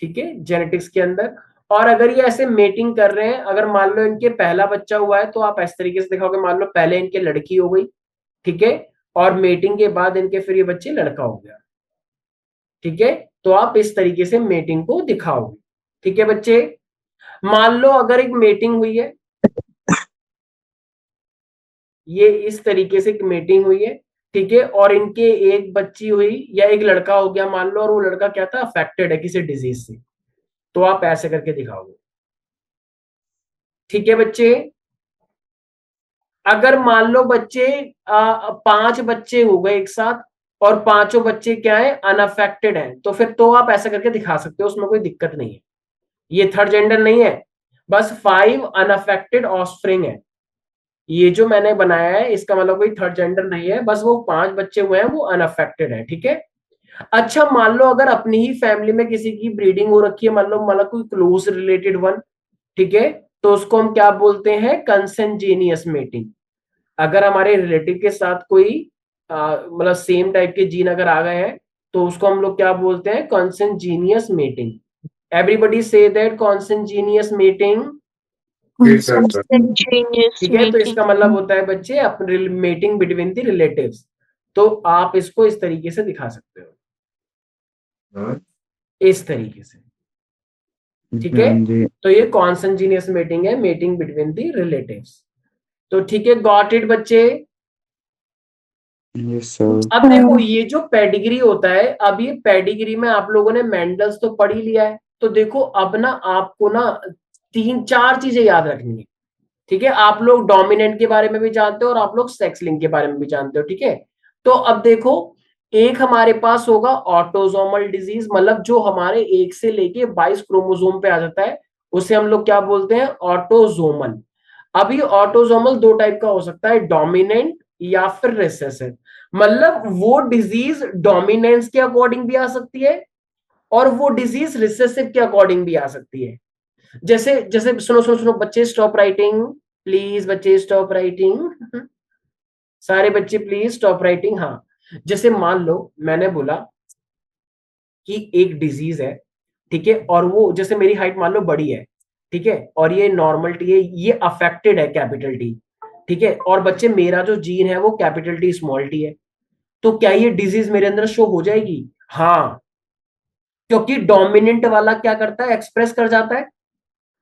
ठीक है, जेनेटिक्स के अंदर। और अगर ये ऐसे मेटिंग कर रहे हैं, अगर मान लो इनके पहला बच्चा हुआ है तो आप इस तरीके से दिखाओगे, मान लो पहले इनके लड़की हो गई, ठीक है, और मेटिंग के बाद इनके फिर ये बच्चे लड़का हो गया, ठीक है, तो आप इस तरीके से मेटिंग को दिखाओगे, ठीक है बच्चे। मान लो अगर एक मेटिंग हुई है, ये इस तरीके से मेटिंग हुई है, ठीक है, और इनके एक बच्ची हुई या एक लड़का हो गया मान लो, और वो लड़का क्या था, अफेक्टेड है किसी डिजीज से, तो आप ऐसे करके दिखाओगे, ठीक है बच्चे। अगर मान लो बच्चे 5 बच्चे हो गए एक साथ और पांचों बच्चे क्या है, अनअफेक्टेड हैं, तो फिर तो आप ऐसा करके दिखा सकते हो, उसमें कोई दिक्कत नहीं है, ये थर्ड जेंडर नहीं है, बस 5 अनअफेक्टेड ऑफस्प्रिंग है। ये जो मैंने बनाया है इसका मतलब कोई थर्ड जेंडर नहीं है, बस वो 5 बच्चे हुए हैं वो अनअफेक्टेड है, ठीक है। अच्छा मान लो अगर अपनी ही फैमिली में किसी की ब्रीडिंग हो रखी है, मान लो मतलब कोई क्लोज रिलेटेड वन, ठीक है, तो उसको हम क्या बोलते हैं, कंसेंजेनियस मेटिंग। अगर हमारे रिलेटिव के साथ कोई मतलब सेम टाइप के जीन अगर आ गए हैं तो उसको हम लोग क्या बोलते हैं, consanguineous mating. Everybody say that consanguineous mating, Consanguineous ठीक है, तो mating. इसका मतलब होता है बच्चे अपने मेटिंग बिटवीन द रिलेटिव्स। तो आप इसको इस तरीके से दिखा सकते हो, इस तरीके से, ठीक है, तो ये कॉन्संजीनियस मेटिंग है, मेटिंग बिटवीन द रिलेटिव्स। तो ठीक है, गॉट इट बच्चे। अब देखो ये जो पेडिग्री होता है, अब ये पेडिग्री में आप लोगों ने मेंडल्स तो पढ़ ही लिया है, तो देखो अब ना आपको ना 3-4 चीजें याद रखनी है, ठीक है। आप लोग डोमिनेंट के बारे में भी जानते हो और आप लोग सेक्स लिंक के बारे में भी जानते हो, ठीक है। तो अब देखो एक हमारे पास होगा ऑटोजोमल डिजीज, मतलब जो हमारे 1 से लेके 22 क्रोमोसोम पे आ जाता है, उसे हम लोग क्या बोलते हैं, ऑटोजोमल। अब ये ऑटोजोमल 2 टाइप का हो सकता है, डोमिनेंट या फिर रिसेसिव। मतलब वो डिजीज डोमिनेंस के अकॉर्डिंग भी आ सकती है और वो डिजीज रिसेसिव के अकॉर्डिंग भी आ सकती है। जैसे जैसे सुनो सुनो सुनो बच्चे, स्टॉप राइटिंग प्लीज, बच्चे स्टॉप राइटिंग, सारे बच्चे प्लीज स्टॉप राइटिंग। हाँ, जैसे मान लो मैंने बोला कि एक डिजीज है, ठीक है, और वो जैसे मेरी हाइट मान लो बड़ी है, ठीक है, और ये नॉर्मल टी है, ये अफेक्टेड है कैपिटल टी, ठीक है, और बच्चे मेरा जो जीन है वो कैपिटल टी स्मॉल टी है, तो क्या ये डिजीज मेरे अंदर शो हो जाएगी? हाँ, क्योंकि डोमिनेंट वाला क्या करता है, एक्सप्रेस कर जाता है।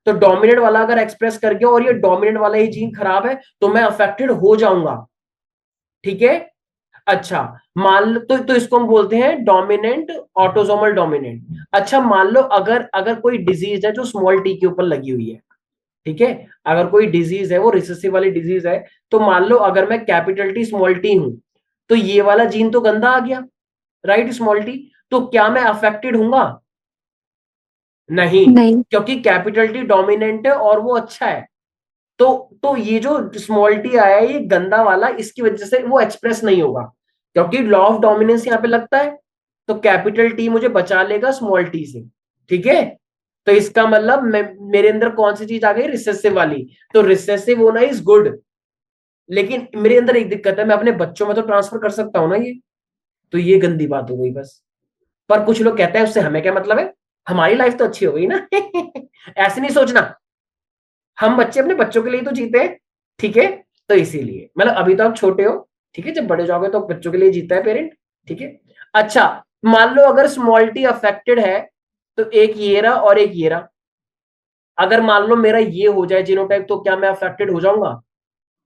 तो डोमिनेंट वाला अगर एक्सप्रेस कर गया और ये डोमिनेंट वाला ही जीन खराब है तो मैं अफेक्टेड हो जाऊंगा, ठीक है। अच्छा मान लो तो इसको हम बोलते हैं डोमिनेंट, ऑटोसोमल डोमिनेंट। अच्छा मान लो अगर अगर कोई डिजीज है जो स्मॉल टी के ऊपर लगी हुई है, ठीक है, अगर कोई डिजीज है वो रिसेसिव वाली डिजीज है, तो मान लो अगर मैं कैपिटल टी स्मॉल टी हूं तो ये वाला जीन तो गंदा आ गया, राइट, स्मॉल टी, तो क्या मैं अफेक्टेड हूंगा? नहीं, नहीं। क्योंकि कैपिटल टी डोमिनेंट है और वो अच्छा है। तो ये जो स्मॉल टी आया है ये गंदा वाला, इसकी वजह से वो एक्सप्रेस नहीं होगा, क्योंकि लॉ ऑफ डोमिनेंस यहाँ पे लगता है, तो कैपिटल टी मुझे बचा लेगा स्मॉल टी से, ठीक है। तो इसका मतलब मेरे अंदर कौन सी चीज आ गई, रिसेसिव वाली। तो रिसेसिव होना इज गुड, लेकिन मेरे अंदर एक दिक्कत है, मैं अपने बच्चों में तो ट्रांसफर कर सकता हूं ना ये, तो ये गंदी बात हो गई बस। पर कुछ लोग कहते हैं उससे हमें क्या मतलब है, हमारी लाइफ तो अच्छी हो गई ना। ऐसे नहीं सोचना, हम बच्चे अपने बच्चों के लिए तो जीते हैं, ठीक है, तो इसीलिए मतलब अभी तो आप छोटे हो, ठीक है, जब बड़े जाओगे तो बच्चों के लिए जीता है पेरेंट, ठीक है। अच्छा मान लो अगर स्मॉल टी अफेक्टेड है तो एक ये रहा और एक ये रहा, अगर मान लो मेरा ये हो जाए जीनोटाइप तो क्या मैं अफेक्टेड हो जाऊंगा?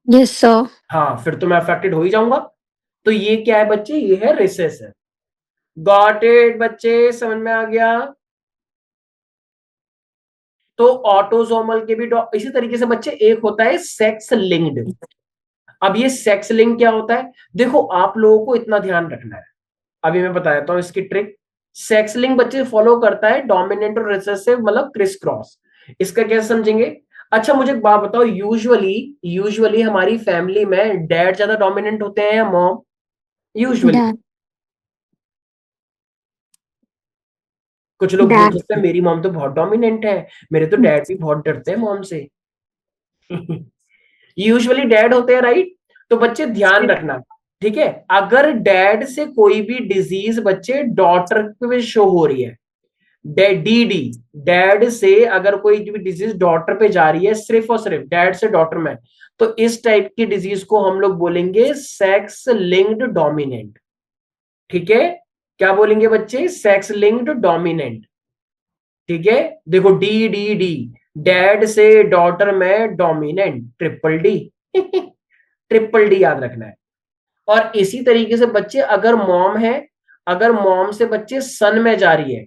Yes, sir. हाँ, फिर तो मैं अफेक्टेड हो ही जाऊंगा। तो ये क्या है बच्चे, ये है रिसेसिव। गॉट इट बच्चे, समझ में आ गया? तो ऑटोसोमल के भी इसी तरीके से बच्चे एक होता है सेक्स लिंक्ड। अब ये सेक्स लिंक क्या होता है, देखो आप लोगों को इतना ध्यान रखना है, अभी मैं बता देता हूं इसकी ट्रिक। सेक्स लिंक बच्चे फॉलो करता है डोमिनेंट और रिसेसिव, मतलब क्रिस क्रॉस। इसका कैसे समझेंगे? अच्छा मुझे एक बात बताओ, यूजुअली हमारी फैमिली में डैड ज्यादा डोमिनेंट होते हैं या मॉम? Usually Dad. कुछ लोग बोल Dad. सकते हैं मेरी मॉम तो बहुत डोमिनेंट है, मेरे तो डैड भी बहुत डरते हैं मॉम से। यूजुअली डैड होते हैं, राइट? तो बच्चे ध्यान रखना, ठीक है, अगर डैड से कोई भी डिजीज बच्चे डॉटर पे शो हो रही है, डीडी, डैड से अगर कोई भी डिजीज डॉटर पे जा रही है, सिर्फ और सिर्फ डैड से डॉटर में, तो इस टाइप की डिजीज को हम लोग बोलेंगे सेक्स लिंक्ड डोमिनेंट। ठीक है, क्या बोलेंगे बच्चे? Sex linked dominant. ठीक है, देखो डी डी डी, डैड से डॉटर में dominant, triple D. Triple D याद रखना है। और इसी तरीके से बच्चे अगर मॉम है, अगर मॉम से बच्चे सन में जा रही है,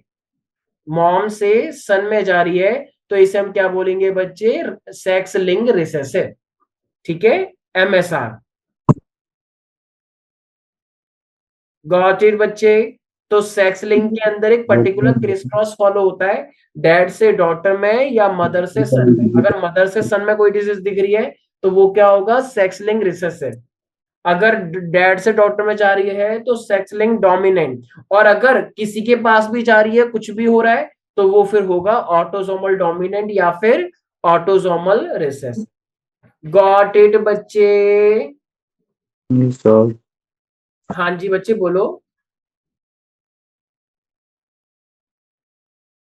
मॉम से सन में जा रही है, तो इसे हम क्या बोलेंगे बच्चे? Sex link recessive. ठीक है, एमएसआर। गॉट इट बच्चे? तो सेक्स लिंक के अंदर एक पर्टिकुलर क्रिस क्रॉस फॉलो होता है, डैड से डॉटर में या मदर से सन में। अगर मदर से सन में कोई डिजीज दिख रही है तो वो क्या होगा? Sex link recessive. अगर डैड से डॉटर में जा रही है तो सेक्स लिंक डोमिनेंट। और अगर किसी के पास भी जा रही है, कुछ भी हो रहा है, तो वो फिर होगा ऑटोसोमल डोमिनेंट या फिर ऑटोसोमल रिसेसिव। गॉट इट बच्चे? So, हाँ जी बच्चे बोलो।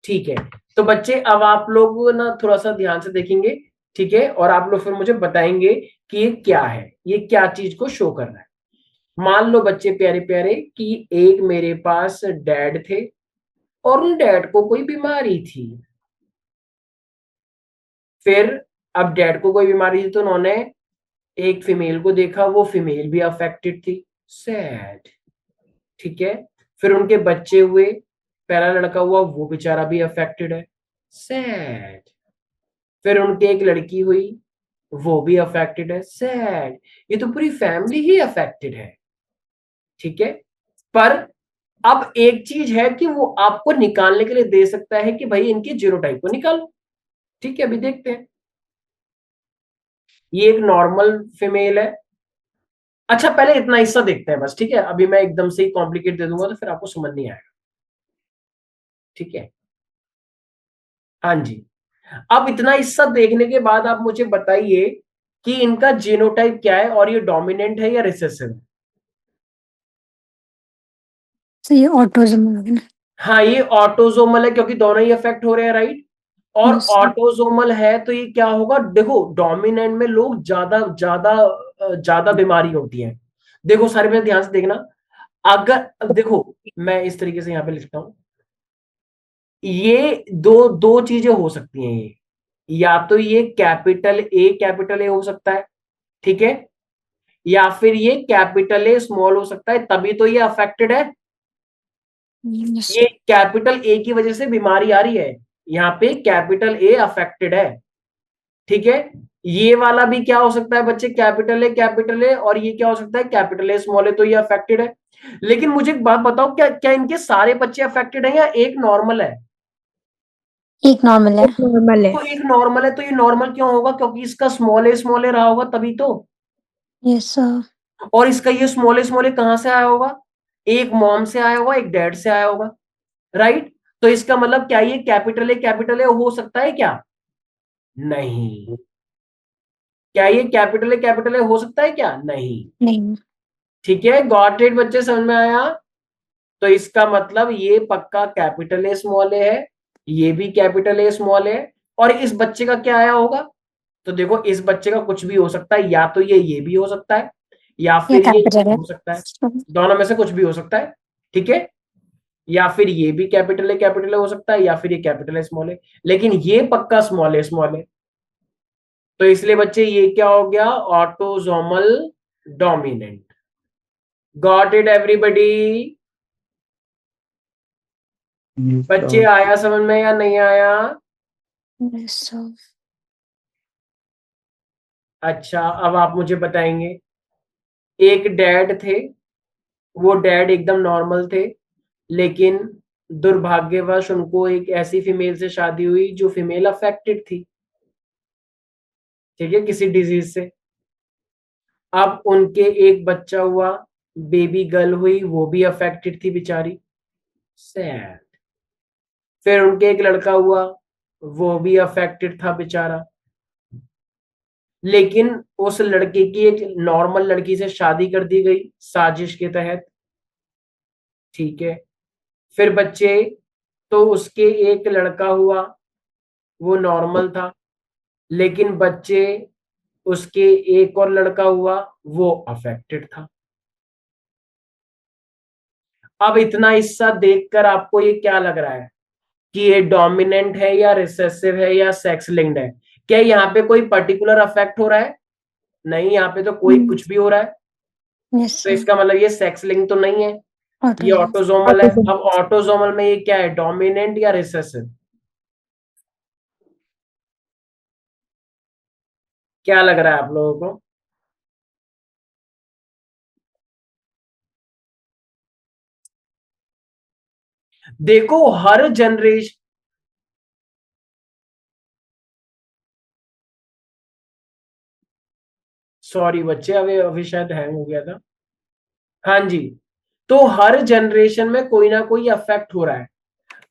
ठीक है, तो बच्चे अब आप लोग ना थोड़ा सा ध्यान से देखेंगे, ठीक है, और आप लोग फिर मुझे बताएंगे कि ये क्या है, ये क्या चीज को शो कर रहा है। मान लो बच्चे प्यारे प्यारे कि एक मेरे पास डैड थे और उन डैड को कोई बीमारी थी। फिर अब डैड को कोई बीमारी थी तो उन्होंने एक फीमेल को देखा, वो फीमेल भी अफेक्टेड थी। सैड। ठीक है, फिर उनके बच्चे हुए, पहला लड़का हुआ, वो बेचारा भी अफेक्टेड है। सैड। फिर उनके एक लड़की हुई, वो भी अफेक्टेड है। सैड। ये तो पूरी फैमिली ही अफेक्टेड है। ठीक है, पर अब एक चीज है कि वो आपको निकालने के लिए दे सकता है कि भाई इनकी जीनोटाइप को निकालो। ठीक है, अभी देखते हैं। ये एक नॉर्मल फीमेल है। अच्छा पहले इतना हिस्सा देखते हैं बस, ठीक है, अभी मैं एकदम से ही कॉम्प्लिकेट दे दूंगा तो फिर आपको समझ नहीं आएगा। ठीक है, हाँ जी। अब इतना हिस्सा देखने के बाद आप मुझे बताइए कि इनका जीनोटाइप क्या है और ये डोमिनेंट है या रिसेसिव है? So ये ऑटोजोमल हो गया ना? हाँ, ये ऑटोजोमल है क्योंकि दोनों ही अफेक्ट हो रहे हैं, राइट? और Yes sir. ऑटोजोमल है तो ये क्या होगा? देखो डोमिनेंट में लोग ज्यादा ज्यादा ज्यादा बीमारी होती है। देखो सारे में ध्यान से देखना, अगर देखो मैं इस तरीके से यहाँ पे लिखता हूं, ये दो दो चीजें हो सकती हैं। ये या तो ये कैपिटल ए हो सकता है, ठीक है, या फिर ये कैपिटल ए स्मॉल हो सकता है, तभी तो ये अफेक्टेड है। Yes. ये कैपिटल ए की वजह से बीमारी आ रही है, यहाँ पे कैपिटल ए अफेक्टेड है। ठीक है, ये वाला भी क्या हो सकता है बच्चे? कैपिटल ए, और ये क्या हो सकता है? कैपिटल ए स्मॉल ए, तो ये अफेक्टेड है। लेकिन मुझे एक बात बताओ, क्या क्या इनके सारे बच्चे अफेक्टेड हैं या एक नॉर्मल है? एक नॉर्मल है। नॉर्मल है। तो एक नॉर्मल है, तो ये नॉर्मल क्यों होगा? क्योंकि इसका स्मॉल ए रहा होगा तभी तो। Yes sir. और इसका ये स्मॉल ए कहां से आया होगा? एक मॉम से आया होगा, एक डैड से आया होगा, राइट? तो इसका मतलब क्या ये कैपिटल ए हो सकता है क्या? नहीं। क्या ये कैपिटल ए हो सकता है क्या? नहीं। नहीं। ठीक है, गॉट इट बच्चे, समझ में आया? तो इसका मतलब ये पक्का कैपिटल ए स्मॉल ए है, ये भी कैपिटल ए स्मॉल है। और इस बच्चे का क्या आया होगा? तो देखो इस बच्चे का कुछ भी हो सकता है, या तो ये भी हो सकता है, या ये फिर ये कैपिटल है। हो सकता है। दोनों में से कुछ भी हो सकता है। ठीक है, या फिर ये भी कैपिटल ए हो सकता है, या फिर ये कैपिटल ए स्मॉल है, लेकिन ये पक्का स्मॉल है। तो इसलिए बच्चे ये क्या हो गया? Autosomal dominant. Got it everybody? बच्चे आया समझ में या नहीं आया? Yes sir. अच्छा अब आप मुझे बताएंगे, एक डैड थे, वो डैड एकदम नॉर्मल थे, लेकिन दुर्भाग्यवश उनको एक ऐसी फीमेल से शादी हुई जो फीमेल अफेक्टेड थी। ठीक है, किसी डिजीज से। अब उनके एक बच्चा हुआ, बेबी गर्ल हुई, वो भी अफेक्टेड थी बेचारी, सैड। फिर उनके एक लड़का हुआ, वो भी अफेक्टेड था बेचारा, लेकिन उस लड़के की एक नॉर्मल लड़की से शादी कर दी गई साजिश के तहत, ठीक है। फिर बच्चे, तो उसके एक लड़का हुआ, वो नॉर्मल था, लेकिन बच्चे उसके एक और लड़का हुआ, वो अफेक्टेड था। अब इतना हिस्सा देखकर आपको ये क्या लग रहा है कि ये डोमिनेंट है या रिसेसिव है या सेक्स लिंक्ड है? क्या यहाँ पे कोई पर्टिकुलर अफेक्ट हो रहा है? नहीं, यहाँ पे तो कोई कुछ भी हो रहा है, Yes, तो sir. इसका मतलब ये सेक्स लिंक तो नहीं है, ये Autosomal. ऑटोजोमल है। अब ऑटोजोमल में ये क्या है, डोमिनेंट या रिसेसिव? क्या लग रहा है आप लोगों को? देखो हर जनरेशन, सॉरी बच्चे, अभी शायद हैंग हो गया था। हाँ जी, तो हर जनरेशन में कोई ना कोई अफेक्ट हो रहा है।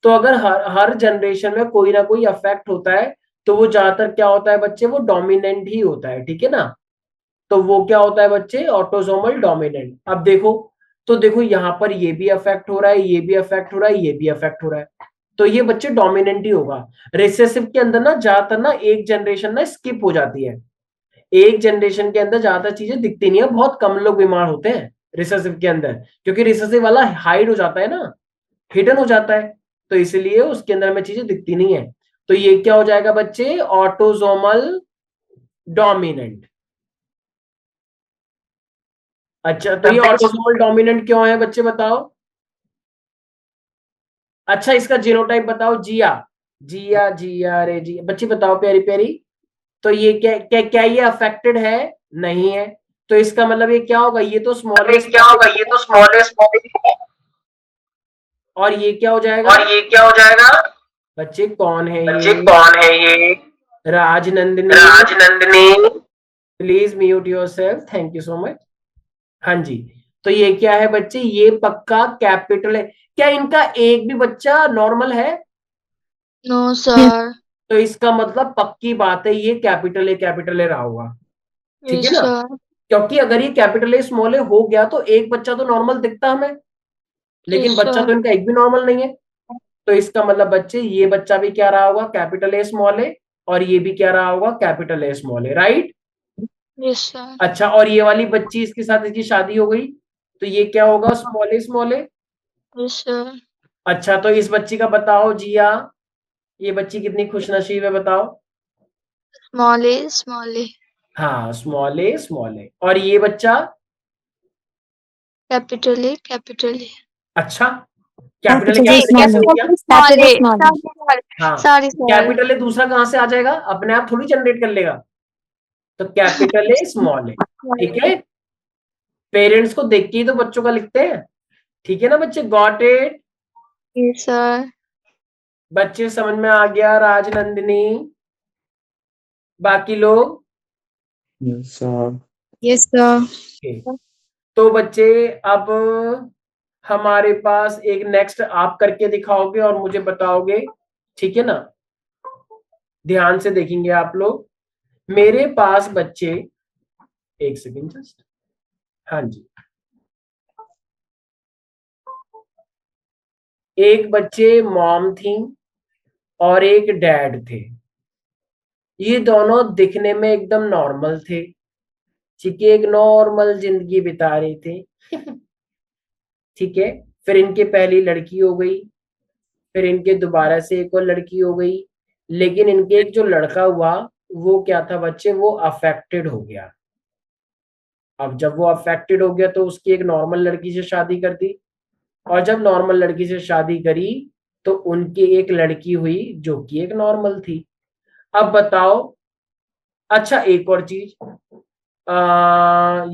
तो अगर हर जनरेशन में कोई ना कोई अफेक्ट होता है, तो वो ज्यादातर क्या होता है बच्चे, वो डोमिनेंट ही होता है, ठीक है ना। तो वो क्या होता है बच्चे, ऑटोसोमल डोमिनेंट। अब देखो, तो देखो यहाँ पर ये भी अफेक्ट हो रहा है, ये भी अफेक्ट हो रहा है, ये भी अफेक्ट हो रहा है, तो ये बच्चे डोमिनेंट ही होगा। रिसेसिव के अंदर ना ज्यादातर ना एक जनरेशन ना स्किप हो जाती है, एक जनरेशन के अंदर ज्यादातर चीजें दिखती नहीं है, बहुत कम लोग बीमार होते हैं रिसेसिव के अंदर, क्योंकि रिसेसिव वाला हाइड हो जाता है ना, हिडन हो जाता है, तो इसलिए उसके अंदर में चीजें दिखती नहीं है। तो ये क्या हो जाएगा बच्चे, ऑटोसोमल डोमिनेंट। अच्छा, तो ये ऑटोसोमल डोमिनेंट क्यों है बच्चे बताओ? अच्छा, इसका जीनोटाइप बताओ, जिया, जिया जिया रे जिया, बच्चे बताओ प्यारी प्यारी। तो ये क्या क्या क्या ये अफेक्टेड है? नहीं है। तो इसका मतलब ये क्या होगा, ये तो स्मॉलेस्ट, क्या होगा, ये तो स्मॉलेस्ट, और ये क्या हो जाएगा, और ये क्या हो जाएगा? बच्चे कौन है ये, बच्चे कौन है ये? Rajnandini, Rajnandini, please mute yourself, thank you so much. हाँ जी, तो ये क्या है बच्चे, ये पक्का कैपिटल है। क्या इनका एक भी बच्चा नॉर्मल है? No, sir. तो इसका मतलब पक्की बात है, ये कैपिटल ए रहा होगा, ठीक है Yes, ना। sir. क्योंकि अगर ये कैपिटल ए स्मॉल ए हो गया तो एक बच्चा तो नॉर्मल दिखता हमें, लेकिन Yes, बच्चा sir. तो इनका एक भी नॉर्मल नहीं है। तो इसका मतलब बच्चे ये बच्चा भी क्या रहा होगा, कैपिटल ए स्मॉल ए, और ये भी क्या रहा होगा, capital A small A, right. Yes, sir. अच्छा, और ये वाली बच्ची, इसके साथ इसकी शादी हो गई, तो ये क्या होगा, स्मॉल ए स्मॉल ए। Yes, sir. अच्छा, तो इस बच्ची का बताओ जिया, ये बच्ची कितनी खुशनसीब है बताओ। Small a, small a. हाँ, स्मॉल ए, और ये बच्चा, Capital A, capital A. अच्छा, capital A Capital A, capital small कैसे a. हो गया? Small Capital A, a. small a. Sorry, हाँ, sorry, sir. कैपिटल ए दूसरा कहां से आ जाएगा, अपने आप थोड़ी जनरेट कर लेगा, तो कैपिटल ए स्मॉल ए, ठीक है। पेरेंट्स को देख के ही तो बच्चों का लिखते हैं, ठीक है ना बच्चे, गॉट इट? Yes, sir. बच्चे समझ में आ गया, राजनंदिनी, बाकी लोग? Yes, sir. Yes, sir. Okay. तो बच्चे अब हमारे पास एक नेक्स्ट आप करके दिखाओगे और मुझे बताओगे, ठीक है ना। ध्यान से देखेंगे आप लोग। मेरे पास बच्चे, एक सेकेंड जस्ट, हाँ जी, एक बच्चे मॉम थी और एक डैड थे, ये दोनों दिखने में एकदम नॉर्मल थे, ठीक है, एक नॉर्मल जिंदगी बिता रहे थे ठीक है। फिर इनके पहली लड़की हो गई, फिर इनके दोबारा से एक और लड़की हो गई, लेकिन इनके एक जो लड़का हुआ, वो क्या था बच्चे, वो अफेक्टेड हो गया। अब जब वो अफेक्टेड हो गया तो उसकी एक नॉर्मल लड़की से शादी कर दी, और जब नॉर्मल लड़की से शादी करी तो उनकी एक लड़की हुई जो कि एक नॉर्मल थी। अब बताओ, अच्छा एक और चीज,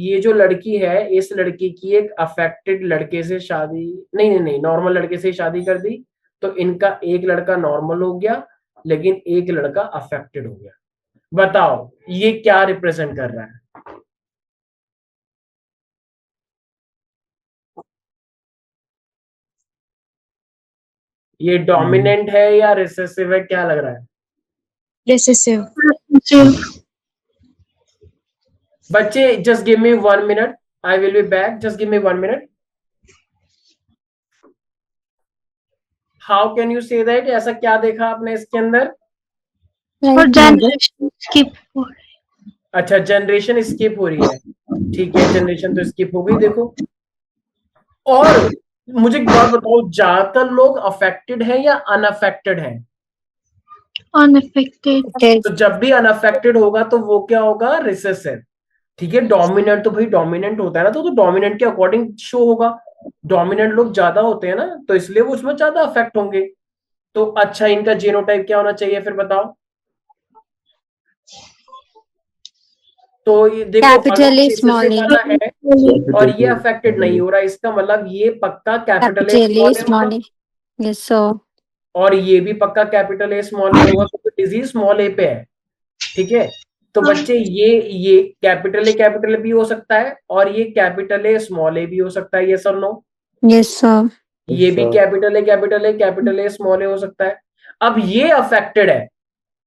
ये जो लड़की है, इस लड़की की एक अफेक्टेड लड़के से शादी, नहीं नॉर्मल लड़के से शादी कर दी, तो इनका एक लड़का नॉर्मल हो गया, लेकिन एक लड़का अफेक्टेड हो गया। बताओ ये क्या रिप्रेजेंट कर रहा है? ये डोमिनेंट है या रिसेसिव है, क्या लग रहा है Recessive. बच्चे? Just give me 1 minute, I will be back, just give me 1 minute. How can you say that? ऐसा क्या देखा आपने इसके अंदर? और Right, mother. जनरेशन स्किप हो रही अच्छा, जनरेशन स्किप हो रही है, ठीक है, जनरेशन तो स्किप हो गई। देखो, और मुझे एक बात बताओ, ज्यादातर लोग अफेक्टेड हैं या अनअफेक्टेड हैं? अनअफेक्टेड। It तो is. जब भी अनअफेक्टेड होगा तो वो क्या होगा? रिसेसिव। ठीक है, डोमिनेंट तो भाई डोमिनेंट होता है ना, तो डोमिनेंट के अकॉर्डिंग शो होगा। डोमिनेंट लोग ज्यादा होते हैं ना, तो इसलिए वो उसमें ज्यादा अफेक्ट होंगे। तो अच्छा, इनका जीनोटाइप क्या होना चाहिए फिर बताओ? तो ये देखो, Capital अगर A, रिसेसिव small a. वाला है और ये अफेक्टेड नहीं हो रहा, इसका मतलब ये पक्का capital A Capital A, small A small होगा, a. Yes, sir. और ये भी पक्का कैपिटल ए स्मॉल ए होगा, क्योंकि डिजीज स्मॉल ए पे है। ठीक है, तो बच्चे ये कैपिटल ए भी हो सकता है और ये कैपिटल ए स्मॉल ए भी हो सकता है, यस और नो? Yes, sir. ये भी कैपिटल ए स्मॉल ए हो सकता है। अब ये अफेक्टेड है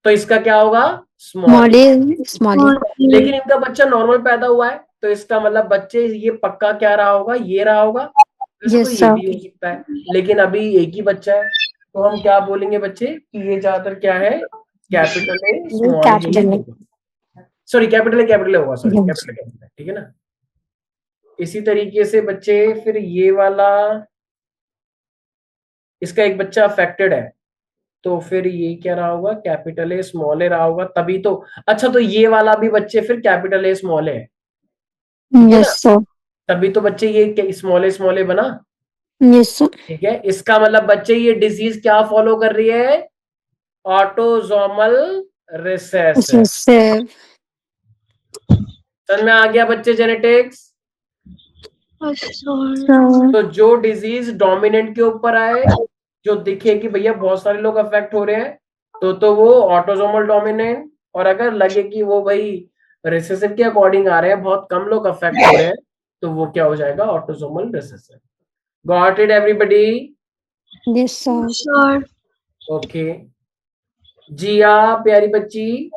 तो इसका क्या होगा? Small. Small a, small a. लेकिन इनका बच्चा नॉर्मल पैदा हुआ है, तो इसका मतलब बच्चे ये पक्का क्या रहा होगा? ये रहा होगा। वैसे तो Yes, ये sir. भी हो सकता है, लेकिन अभी एक ही बच्चा है, तो हम क्या बोलेंगे बच्चे कि ये ज्यादातर क्या है? Capital A small A Capital A. Sorry, capital A होगा, सॉरी Yes. कैपिटल ए, ठीक है ना? इसी तरीके से बच्चे फिर ये वाला, इसका एक बच्चा अफेक्टेड है, तो फिर ये क्या रहा होगा? कैपिटल ए स्मॉल ए रहा होगा, तभी तो। अच्छा, तो ये वाला भी बच्चे फिर कैपिटल ए स्मॉल ए है, ठीक है ना? Yes, sir. तभी तो बच्चे ये स्मॉल ए बना। Yes, sir. ठीक है, इसका मतलब बच्चे ये डिजीज क्या फॉलो कर रही है? Autosomal recessive. Recessive. समझ में आ गया बच्चे? जेनेटिक्स। So, तो जो डिजीज डोमिनेंट के ऊपर आए, जो दिखे कि भैया बहुत सारे लोग अफेक्ट हो रहे हैं, तो वो ऑटोजोमल डोमिनेंट, और अगर लगे कि वो भाई रिसेसिव के अकॉर्डिंग आ रहे हैं, बहुत कम लोग अफेक्ट हो रहे हैं, तो वो क्या हो जाएगा? Autosomal recessive. Got it everybody? yes, sir. Sir okay, Jiya प्यारी बच्ची।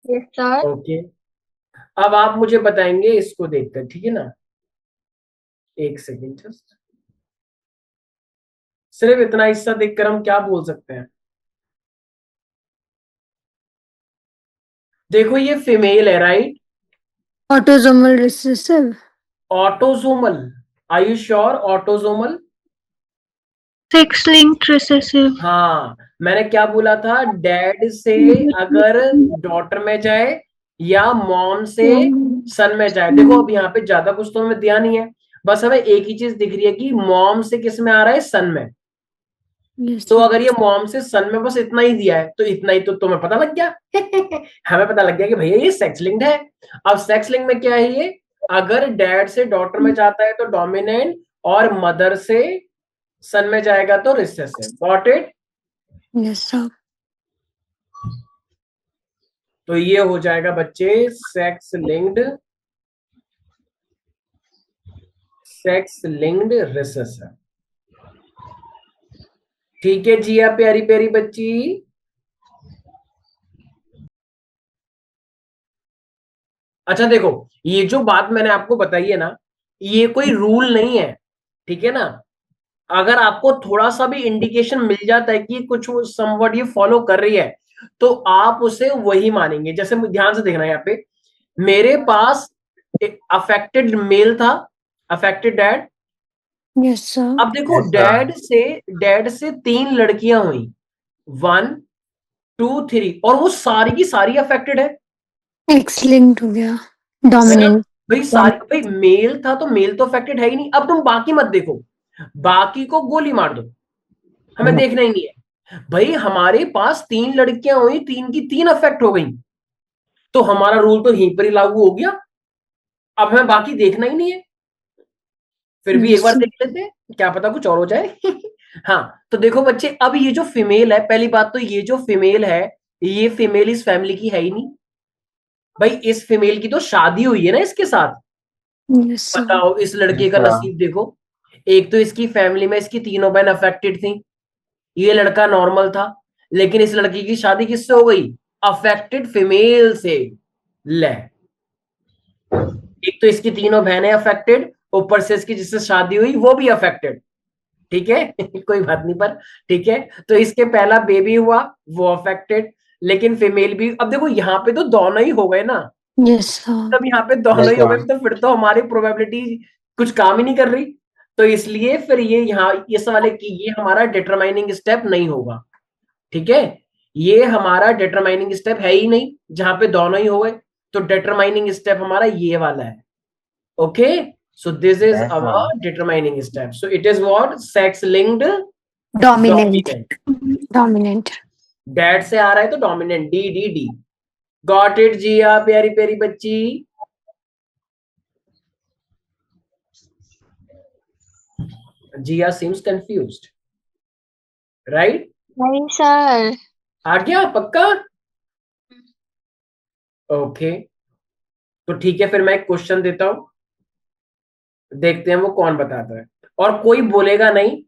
Yes, sir. ओके, अब आप मुझे बताएंगे इसको देखकर, ठीक है ना? एक सेकेंड, जस्ट सिर्फ इतना हिस्सा देखकर हम क्या बोल सकते हैं? देखो, ये फीमेल है, right? Autosomal recessive. Autosomal, are you sure? Autosomal. Sex linked recessive. हाँ, मैंने क्या बोला था? डैड से अगर डॉटर में जाए या मॉम से सन में जाए। देखो, अब यहाँ पे ज्यादा कुछ तो हमें दिया नहीं है, बस हमें एक ही चीज दिख रही है कि मॉम से किस में आ रहा है? सन में। Yes, तो sir. अगर ये मॉम से सन में बस इतना ही दिया है, तो इतना ही तो तुम्हें पता लग गया। हमें पता लग गया कि भैया ये सेक्स लिंक्ड है। अब सेक्स लिंक में क्या है ये? अगर डैड से डॉटर में जाता है तो डोमिनेंट, और मदर से सन में जाएगा तो recessive. Got it? Yes, sir. तो ये हो जाएगा बच्चे सेक्स लिंक्ड रिसेसिव। ठीक है जिया प्यारी प्यारी बच्ची। अच्छा देखो, ये जो बात मैंने आपको बताई है ना, ये कोई रूल नहीं है, ठीक है ना? अगर आपको थोड़ा सा भी इंडिकेशन मिल जाता है कि कुछ समवट ये फॉलो कर रही है, तो आप उसे वही मानेंगे। जैसे ध्यान से देखना, यहाँ पे मेरे पास अफेक्टेड मेल था, अफेक्टेड डैड। Yes, sir. अब देखो, डैड से 3 लड़कियां हुई, 1 2 3, और वो सारी की सारी अफेक्टेड है। X-linked हो गया. Dominant. भाई मेल था तो मेल तो अफेक्टेड है ही नहीं। अब तुम बाकी मत देखो, बाकी को गोली मार दो, हमें देखना ही नहीं है। भाई हमारे पास 3 लड़कियां हुई, 3 की 3 अफेक्ट हो गई, तो हमारा रूल तो यहीं पर ही लागू हो गया। अब हमें बाकी देखना ही नहीं है। फिर भी एक Yes, बार sir. देख लेते हैं, क्या पता कुछ और हो जाए। हाँ, तो देखो बच्चे, अब ये जो फीमेल है, पहली बात तो ये जो फीमेल है, ये फीमेल इस फैमिली की है ही नहीं भाई। इस फीमेल की तो शादी हुई है ना इसके साथ। Yes, sir. बताओ इस लड़के का अच्छा। नसीब देखो। एक तो इसकी फैमिली में इसकी तीनों बहन अफेक्टेड थी, ये लड़का नॉर्मल था, लेकिन इस लड़की की शादी किससे हो गई? अफेक्टेड फीमेल से। ले, एक तो इसकी तीनों बहनें अफेक्टेड, ऊपर से इसकी जिससे शादी हुई वो भी अफेक्टेड। ठीक है कोई बात नहीं, पर ठीक है। तो इसके पहला बेबी हुआ, वो अफेक्टेड, लेकिन फीमेल भी। अब देखो यहाँ पे तो दोनों ही हो गए ना। Yes, sir. तब यहाँ पे दोनों ही Yes, हो गए, ma'am. तो फिर तो हमारी प्रोबेबिलिटी कुछ काम ही नहीं कर रही। तो इसलिए फिर ये यहाँ इस वाले की ये हमारा डिटरमाइनिंग स्टेप नहीं होगा। ठीक है, ये हमारा डिटरमाइनिंग स्टेप है ही नहीं जहां पे दोनों ही हो गए। तो डिटरमाइनिंग स्टेप हमारा ये वाला है। Okay, so this is Yes, ma'am. Our determining step. So it is what? Sex linked Dominant. Dominant. Dominant. Dad से आ रहा है तो dominant, D D D. Got it Jiya प्यारी प्यारी बच्ची? Jiya seems confused, right? नहीं सर। आ गया पक्का? ओके, तो ठीक है, फिर मैं एक क्वेश्चन देता हूं, देखते हैं वो कौन बताता है। और कोई बोलेगा नहीं,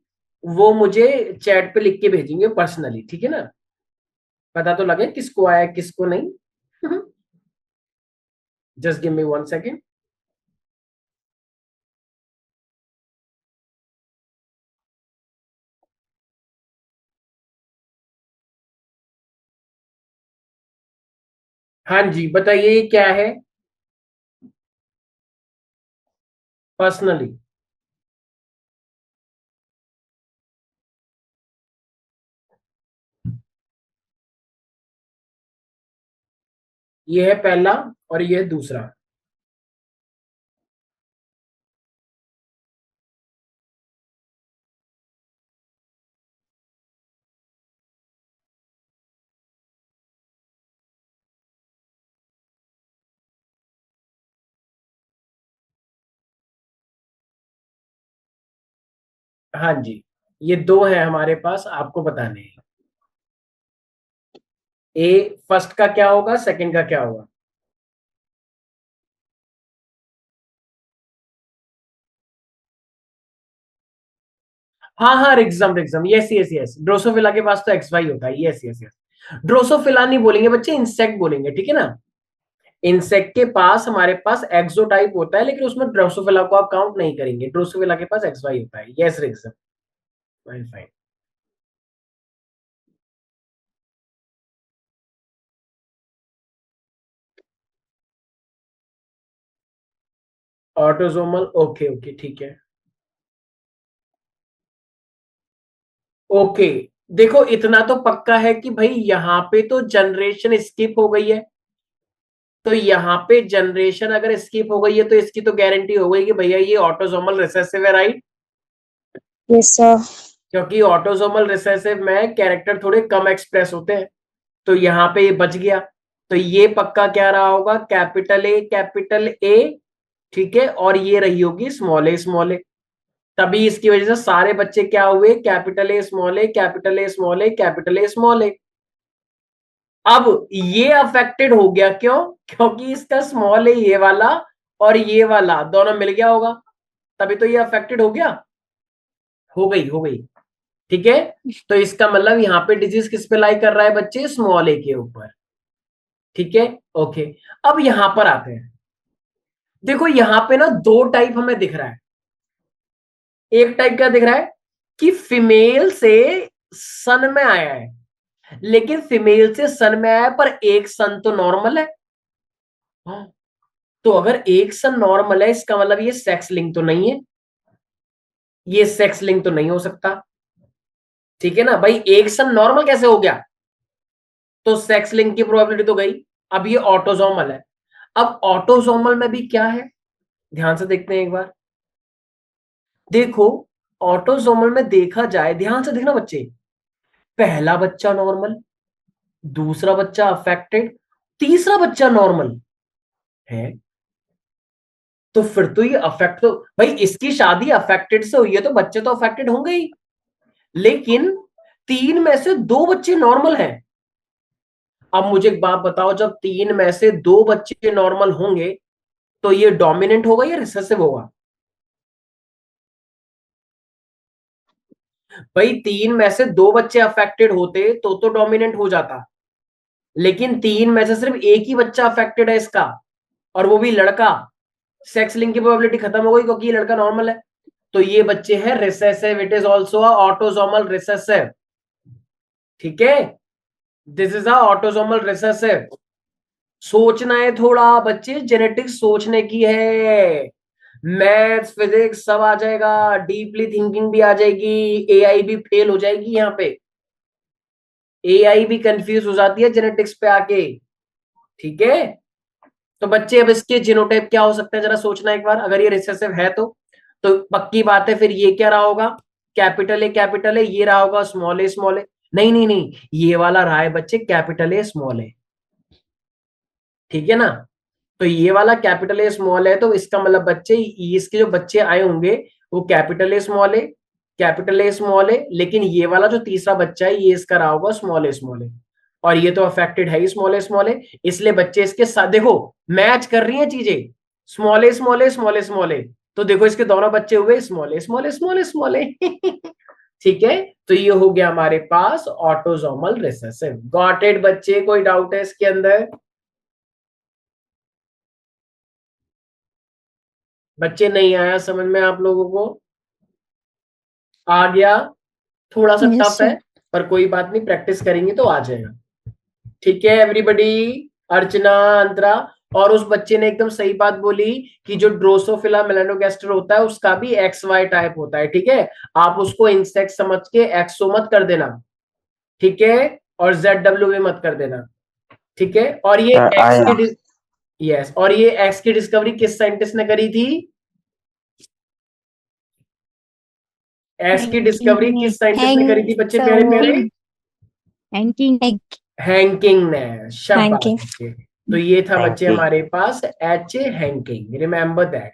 वो मुझे चैट पे लिख के भेजेंगे पर्सनली, ठीक है ना? पता तो लगे किसको आया किसको नहीं। Just give me 1 second. हाँ जी, बताइए ये क्या है? पर्सनली। ये है पहला और ये है दूसरा। हाँ जी, ये दो है हमारे पास, आपको बताने हैं। ए फर्स्ट का क्या होगा, सेकंड का क्या होगा? हाँ हाँ, रिक्सम रिक्सम, यस यस यस। ड्रोसोफिला के पास तो एक्स वाई होता है, यस यस यस। ड्रोसोफिला नहीं बोलेंगे बच्चे, इंसेक्ट बोलेंगे, ठीक है ना? इंसेक्ट के पास हमारे पास एक्सोटाइप होता है, लेकिन उसमें ड्रोसोफिला को आप काउंट नहीं करेंगे। ड्रोसोफिला के पास एक्स वाई होता है, यस रिक्सम, fine fine. Autosomal, okay okay, ठीक है। ओके, देखो इतना तो पक्का है कि भाई यहाँ पे तो जनरेशन स्किप हो गई है। तो यहाँ पे जनरेशन अगर स्किप हो गई है तो इसकी तो गारंटी हो गई कि भैया ये ऑटोजोमल रिसेसिव है, राइट? Yes, sir. क्योंकि ऑटोजोमल रिसेसिव में कैरेक्टर थोड़े कम एक्सप्रेस होते हैं, तो यहाँ पे ये बच गया। तो ये पक्का क्या रहा होगा? कैपिटल ए कैपिटल ए, ठीक है, और ये रही होगी स्मॉल ए स्मॉल ए। तभी इसकी वजह से सारे बच्चे क्या हुए? Capital A small A capital A small A capital A small A. अब ये अफेक्टेड हो गया, क्यों? क्योंकि इसका स्मॉल ए ये वाला और ये वाला दोनों मिल गया होगा, तभी तो ये अफेक्टेड हो गया। हो गई हो गई, ठीक है। तो इसका मतलब यहाँ पे डिजीज किस पे लाई कर रहा है बच्चे? स्मॉल ए के ऊपर, ठीक है। ओके, अब यहां पर आते हैं। देखो यहाँ पे ना दो टाइप हमें दिख रहा है। एक टाइप क्या दिख रहा है कि फीमेल से सन में आया है, लेकिन फीमेल से सन में आया पर एक सन तो नॉर्मल है। हाँ, तो अगर एक सन नॉर्मल है, इसका मतलब ये सेक्स लिंक तो नहीं है, ये सेक्स लिंक तो नहीं हो सकता, ठीक है ना भाई? एक सन नॉर्मल कैसे हो गया? तो सेक्स लिंक की प्रोबेबिलिटी तो गई। अब ये ऑटोजोमल है। अब ऑटोजोमल में भी क्या है, ध्यान से देखते हैं एक बार। देखो, ऑटोजोमल में देखा जाए, ध्यान से देखना बच्चे, पहला बच्चा नॉर्मल, दूसरा बच्चा अफेक्टेड, तीसरा बच्चा नॉर्मल है। तो फिर तो ये अफेक्ट तो भाई, इसकी शादी अफेक्टेड से हुई है तो बच्चे तो अफेक्टेड होंगे ही, लेकिन 3 में से 2 बच्चे नॉर्मल हैं। अब मुझे एक बात बताओ, जब 3 में से 2 बच्चे नॉर्मल होंगे तो ये डोमिनेंट होगा या रिसेसिव होगा? भाई 3 में से 2 बच्चे अफेक्टेड होते तो डोमिनेंट हो जाता, लेकिन 3 में से सिर्फ एक ही बच्चा अफेक्टेड है इसका, और वो भी लड़का। सेक्स लिंक की प्रोबेबिलिटी खत्म हो गई क्योंकि ये लड़का नॉर्मल है, तो ये बच्चे हैं recessive. It is also a autosomal recessive. ठीक है, this is a autosomal recessive. सोचना है थोड़ा बच्चे, जेनेटिक्स सोचने की है। मैथ्स फिजिक्स सब आ जाएगा, डीपली थिंकिंग भी आ जाएगी, एआई भी फेल हो जाएगी। यहाँ पे एआई भी कंफ्यूज हो जाती है जेनेटिक्स पे आके। ठीक है, तो बच्चे अब इसके जीनोटाइप क्या हो सकते हैं जरा सोचना एक बार। अगर ये रिसेसिव है तो पक्की बात है फिर ये क्या रहा होगा, कैपिटल ए, ये रहा होगा स्मॉल ए। नहीं नहीं नहीं, ये वाला रहा है बच्चे कैपिटल ए स्मॉल ए। ठीक है ना, तो ये वाला कैपिटल ए स्मॉल है, तो इसका मतलब बच्चे, इसके जो बच्चे आए होंगे वो कैपिटल ए स्मॉल है, लेकिन ये वाला जो तीसरा बच्चा है ये इसका रहा होगा स्मॉल ए। और ये तो अफेक्टेड है ही स्मॉल ए, इसलिए बच्चे इसके साथ देखो मैच कर रही हैं चीजें, स्मॉल ए। तो देखो इसके दोनों बच्चे हुए स्मॉल ए। ठीक है, तो ये हो गया हमारे पास ऑटोसोमल रिसेसिव। गॉट इट बच्चे, कोई डाउट है इसके अंदर? बच्चे नहीं आया समझ में आप लोगों को? आ गया? थोड़ा सा Yes, टफ है sir. पर कोई बात नहीं, प्रैक्टिस करेंगे तो आ जाएगा। ठीक है एवरीबडी, अर्चना, अंतरा, और उस बच्चे ने एकदम सही बात बोली कि जो ड्रोसोफिला मेलानोगास्टर होता है उसका भी एक्स वाई टाइप होता है। ठीक है, आप उसको इंसेक्ट समझ के एक्सो मत कर देना, ठीक है, और जेड डब्ल्यू भी मत कर देना। ठीक है, और ये एक्स आया। की यस, और ये एक्स की डिस्कवरी किस साइंटिस्ट ने करी थी? एक्स की डिस्कवरी किस साइंटिस्ट ने करी थी बच्चे प्यारे प्यारे? Hanking egg. हैंकिंग ने। शाबाश Hanking. बच्चे, तो ये था बच्चे हैंकिंग। हमारे पास एच ए हैंकिंग, रिमेंबर दैट।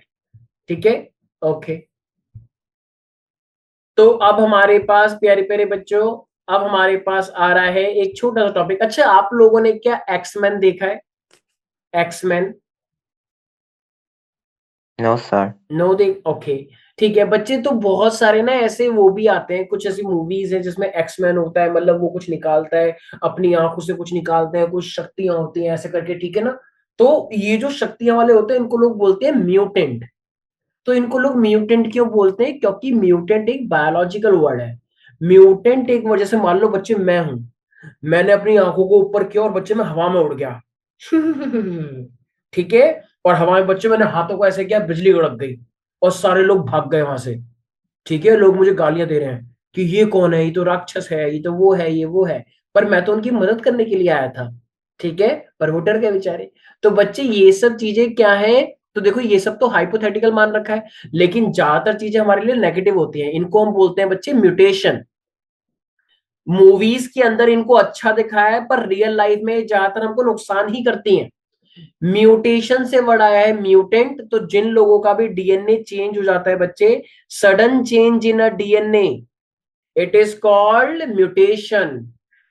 ठीक है, ओके। तो अब हमारे पास प्यारे प्यारे बच्चों, अब हमारे पास आ रहा है एक छोटा सा टॉपिक। अच्छा, आप लोगों ने क्या एक्समैन देखा है? एक्समैन? No sir. नो देख, ओके ठीक है बच्चे। तो बहुत सारे ना ऐसे वो भी आते हैं, कुछ ऐसी मूवीज है जिसमें एक्समैन होता है, मतलब वो कुछ निकालता है, अपनी आंखों से कुछ निकालते हैं, कुछ शक्तियां होती हैं ऐसे करके। ठीक है ना, तो ये जो शक्तियां वाले होते हैं इनको लोग बोलते हैं म्यूटेंट। तो इनको लोग म्यूटेंट क्यों बोलते हैं? क्योंकि म्यूटेंट एक बायोलॉजिकल वर्ड है। म्यूटेंट एक वजह से, मान लो बच्चे मैं हूं, मैंने अपनी आंखों को ऊपर किया और बच्चे में हवा में उड़ गया। ठीक है, और हवा में बच्चे मैंने हाथों को ऐसे किया, बिजली कड़क गई और सारे लोग भाग गए वहां से। ठीक है, लोग मुझे गालियां दे रहे हैं कि ये कौन है, ये तो राक्षस है, ये तो वो है, ये वो है, पर मैं तो उनकी मदद करने के लिए आया था। ठीक है, पर वो डर गए बेचारे। तो बच्चे ये सब चीजें क्या है? तो देखो ये सब तो हाइपोथेटिकल मान रखा है, लेकिन ज्यादातर चीजें हमारे लिए नेगेटिव होती हैं। इनको हम बोलते हैं बच्चे म्यूटेशन। मूवीज के अंदर इनको अच्छा दिखाया है पर रियल लाइफ में ज्यादातर हमको नुकसान ही करती हैं। म्यूटेशन से वर्ड आया है म्यूटेंट, तो जिन लोगों का भी डीएनए चेंज हो जाता है बच्चे, sudden change in a DNA, it is called mutation.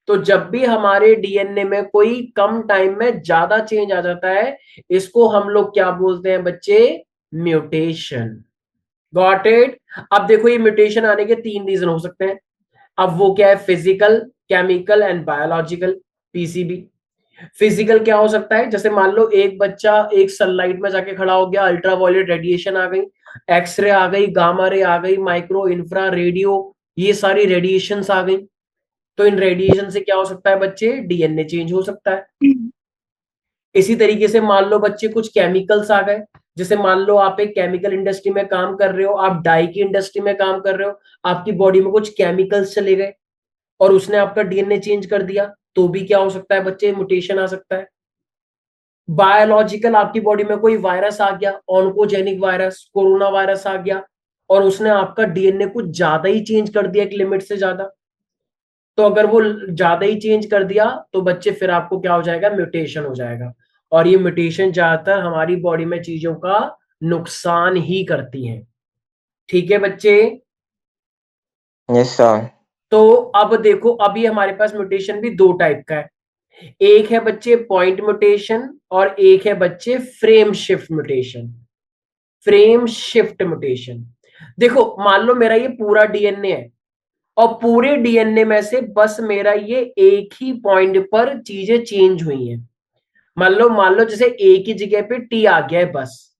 तो जब भी हमारे डीएनए में कोई कम टाइम में ज्यादा चेंज आ जाता है, इसको हम लोग क्या बोलते हैं बच्चे? म्यूटेशन। Got it? अब देखो ये म्यूटेशन आने के 3 रीजन हो सकते हैं। अब वो क्या है? Physical, chemical and biological, PCB. Physical क्या हो सकता है? जैसे मान लो एक बच्चा एक सनलाइट में जाके खड़ा हो गया, अल्ट्रावायलेट रेडिएशन आ गई, एक्सरे आ गई, गामा रे आ गई, माइक्रो, इंफ्रा, रेडियो, ये सारी रेडिएशंस आ गई। तो इन रेडिएशन से क्या हो सकता है बच्चे? डीएनए चेंज हो सकता है। इसी तरीके से मान लो बच्चे कुछ केमिकल्स आ गए, जैसे मान लो आप एक केमिकल इंडस्ट्री में काम कर रहे हो, आप डाई की इंडस्ट्री में काम कर रहे हो, आपकी बॉडी में कुछ केमिकल्स चले गए और उसने आपका डीएनए चेंज कर दिया, तो भी क्या हो सकता है बच्चे? म्यूटेशन आ सकता है। बायोलॉजिकल, आपकी बॉडी में कोई वायरस आ गया, ऑन्कोजेनिक वायरस, कोरोना वायरस आ गया और उसने आपका डीएनए कुछ ज्यादा ही चेंज कर दिया, एक लिमिट से ज्यादा। तो अगर वो ज्यादा ही चेंज कर दिया तो बच्चे फिर आपको क्या हो जाएगा? म्यूटेशन हो जाएगा। और ये म्यूटेशन ज्यादातर हमारी बॉडी में चीजों का नुकसान ही करती हैं। ठीक है बच्चे? Yes sir. तो अब देखो, अभी हमारे पास म्यूटेशन भी दो टाइप का है। एक है बच्चे पॉइंट म्यूटेशन और एक है बच्चे frame shift mutation. Frame shift mutation, देखो मान लो मेरा ये पूरा डीएनए है और पूरे डीएनए में से बस मेरा ये एक ही पॉइंट पर चीजें चेंज हुई हैं। मान लो जैसे ए की जगह पे टी आ गया है बस,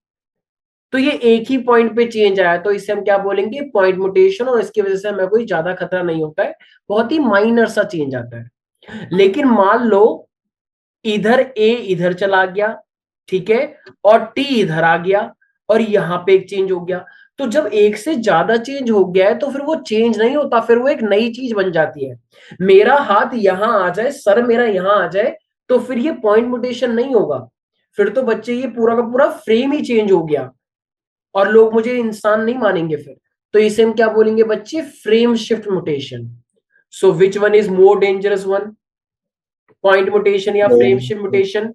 तो ये एक ही पॉइंट पे चेंज आया, तो इसे हम क्या बोलेंगे, पॉइंट म्यूटेशन। और इसकी वजह से हमें कोई ज्यादा खतरा नहीं होता है, बहुत ही माइनर सा चेंज आता है। लेकिन मान लो इधर ए इधर चला गया, ठीक है, और टी इधर आ गया और यहां पे एक चेंज हो गया। तो जब एक से ज्यादा चेंज हो गया है तो फिर वो चेंज नहीं होता, फिर वो एक नई चीज बन जाती है। मेरा हाथ यहां आ जाए, सर मेरा यहां आ जाए, तो फिर ये पॉइंट म्यूटेशन नहीं होगा, फिर तो बच्चे ये पूरा का पूरा फ्रेम ही चेंज हो गया और लोग मुझे इंसान नहीं मानेंगे फिर। तो इसे हम क्या बोलेंगे बच्चे, frame shift mutation. So which one is more dangerous one, point mutation या frame shift mutation?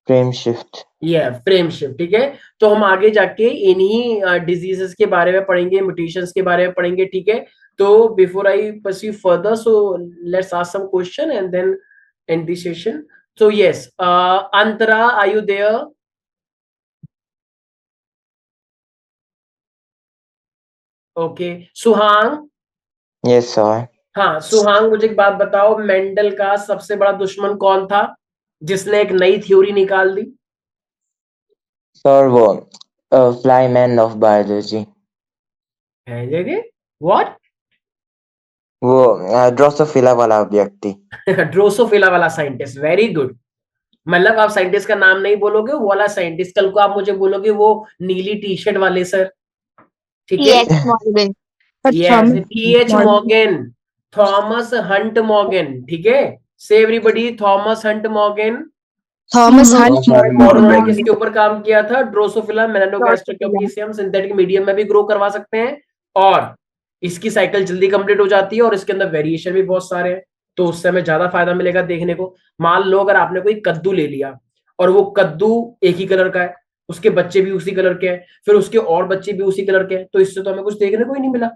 Frame shift. ये फ्रेम शिफ्ट, ठीक है। तो हम आगे जाके इन्हीं डिजीजेस के बारे में पढ़ेंगे, म्यूटेशंस के बारे में पढ़ेंगे, ठीक है। तो before I pursue further, so let's ask some question and then end the session. So yes, Antara, are you there? Okay, Suhang. Yes sir. हाँ सुहांग, मुझे एक बात बताओ, मेंडल का सबसे बड़ा दुश्मन कौन था जिसने एक नई थ्योरी निकाल दी? सर वो फ्लाईमैन ऑफ बायोलॉजी। है जगह व्हाट? वो ड्रोसोफिला वाला व्यक्ति। ड्रोसोफिला वाला साइंटिस्ट, वेरी गुड। मतलब आप साइंटिस्ट का नाम नहीं बोलोगे, वो वाला साइंटिस्ट, कल को आप मुझे बोलोगे वो नीली टी शर्ट वाले सर, ठीक है। T.H. Morgan. Yes, T H Morgan, Thomas Hunt Morgan, ठीक है। Say everybody, Thomas Hunt Morgan. Thomas Hunt और उन्होंने Morgan. किसके ऊपर काम किया था? ड्रोसोफिला मेलानोगास्टर, क्योंकि इसे हम सिंथेटिक मीडियम में भी ग्रो करवा सकते हैं और इसकी साइकिल जल्दी कंप्लीट हो जाती है और इसके अंदर वेरिएशन भी बहुत सारे हैं, तो उससे हमें ज्यादा फायदा मिलेगा देखने को। मान लो अगर आपने कोई कद्दू ले लिया और वो कद्दू एक ही कलर का है, उसके बच्चे भी उसी कलर के हैं, फिर उसके और बच्चे भी उसी कलर के हैं, तो इससे तो हमें कुछ देखने को ही नहीं मिला।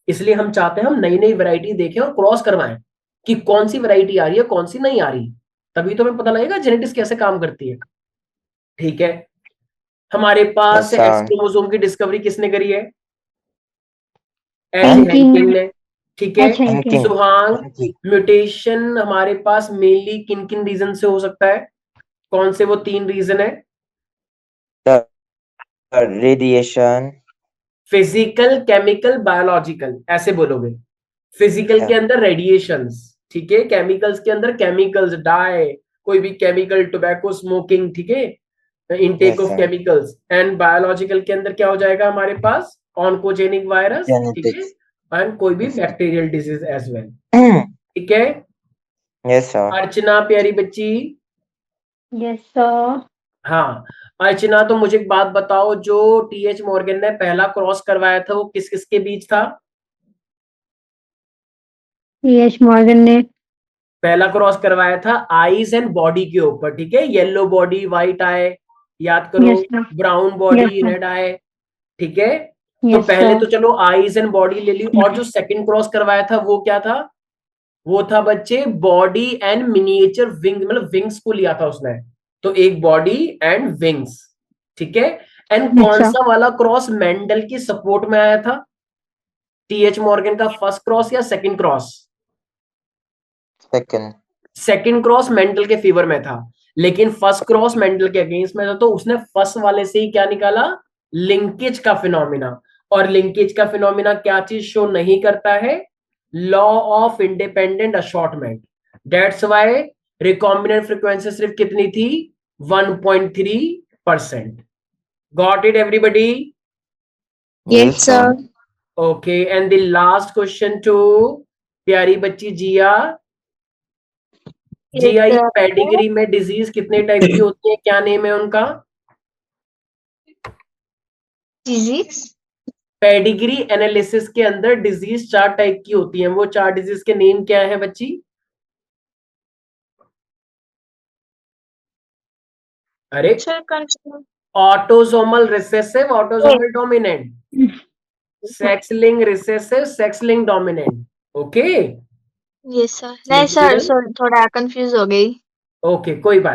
इसलिए हम चाहते हैं हम नई नई वैरायटी देखें और क्रॉस करवाएं कि कौन सी वैरायटी आ रही है, कौन सी नहीं आ रही, तभी तो हमें पता लगेगा जेनेटिक्स कैसे काम करती है, ठीक है। हमारे पास यस एक्स सर। क्रोमोसोम की डिस्कवरी किसने करी है? H Hanking. हैंकिंग ने, ठीक है। H. Hanking. सुहांग, म्यूटेशन हमारे पास मेनली किन किन रीजन से हो सकता है? कौन से वो तीन रीजन है? रेडिएशन। फिजिकल, केमिकल, बायोलॉजिकल, ऐसे बोलोगे। फिजिकल के अंदर रेडिएशंस, ठीक है। केमिकल्स के अंदर केमिकल्स, डाई, कोई भी केमिकल, टोबैको स्मोकिंग, ठीक है, intake of chemicals. And biological के अंदर क्या हो जाएगा हमारे पास? ऑन्कोजेनिक वायरस, ठीक है, एंड कोई भी बैक्टीरियल डिजीज एज वेल, ठीक है। Yes sir. अर्चना प्यारी बच्ची। Yes, sir. हाँ अर्चना, तो मुझे एक बात बताओ, जो टीएच मॉर्गन ने पहला क्रॉस करवाया था वो किस किस के बीच था? T.H. Morgan ने पहला क्रॉस करवाया था आईज एंड बॉडी के ऊपर, ठीक है। येलो बॉडी व्हाइट आई, याद करो। Yes, sir. Brown body Yes, sir. Red eye, ठीक है। तो Yes, पहले sir. तो चलो आईज एंड बॉडी ले ली, और जो सेकंड क्रॉस करवाया था वो क्या था? वो था बच्चे बॉडी एंड मिनिएचर विंग, मतलब विंग्स को लिया था उसने, तो एक बॉडी एंड विंग्स, ठीक है। एंड कौन अच्छा। सा वाला क्रॉस मेंडल की सपोर्ट में आया था? टीएच मॉर्गन का फर्स्ट क्रॉस या second cross? Second. Second cross Mendel के फेवर में था, लेकिन फर्स्ट क्रॉस मेंडल के अगेंस्ट में था, तो उसने फर्स्ट वाले से ही क्या निकाला? लिंकेज का फिनोमिना। और लिंकेज का फिनोमिना क्या चीज शो नहीं करता है? Law of independent assortment. That's why recombinant frequency सिर्फ कितनी थी? 1.3%। Got it everybody? Yes, sir. Okay, and the last question to प्यारी बच्ची जिया। जिया, ये पेडिग्री में डिजीज कितने टाइप की होती है, क्या नेम है उनका? Disease. पेडिग्री एनालिसिस के अंदर डिजीज 4 टाइप की होती हैं, वो 4 डिजीज के नेम क्या है बच्ची? अरे, autosomal recessive, autosomal dominant, sex link recessive, sex link dominant, okay? Yes sir. नहीं लिख लिए? सर, थोड़ा कंफ्यूज हो गई। ओके, कोई बात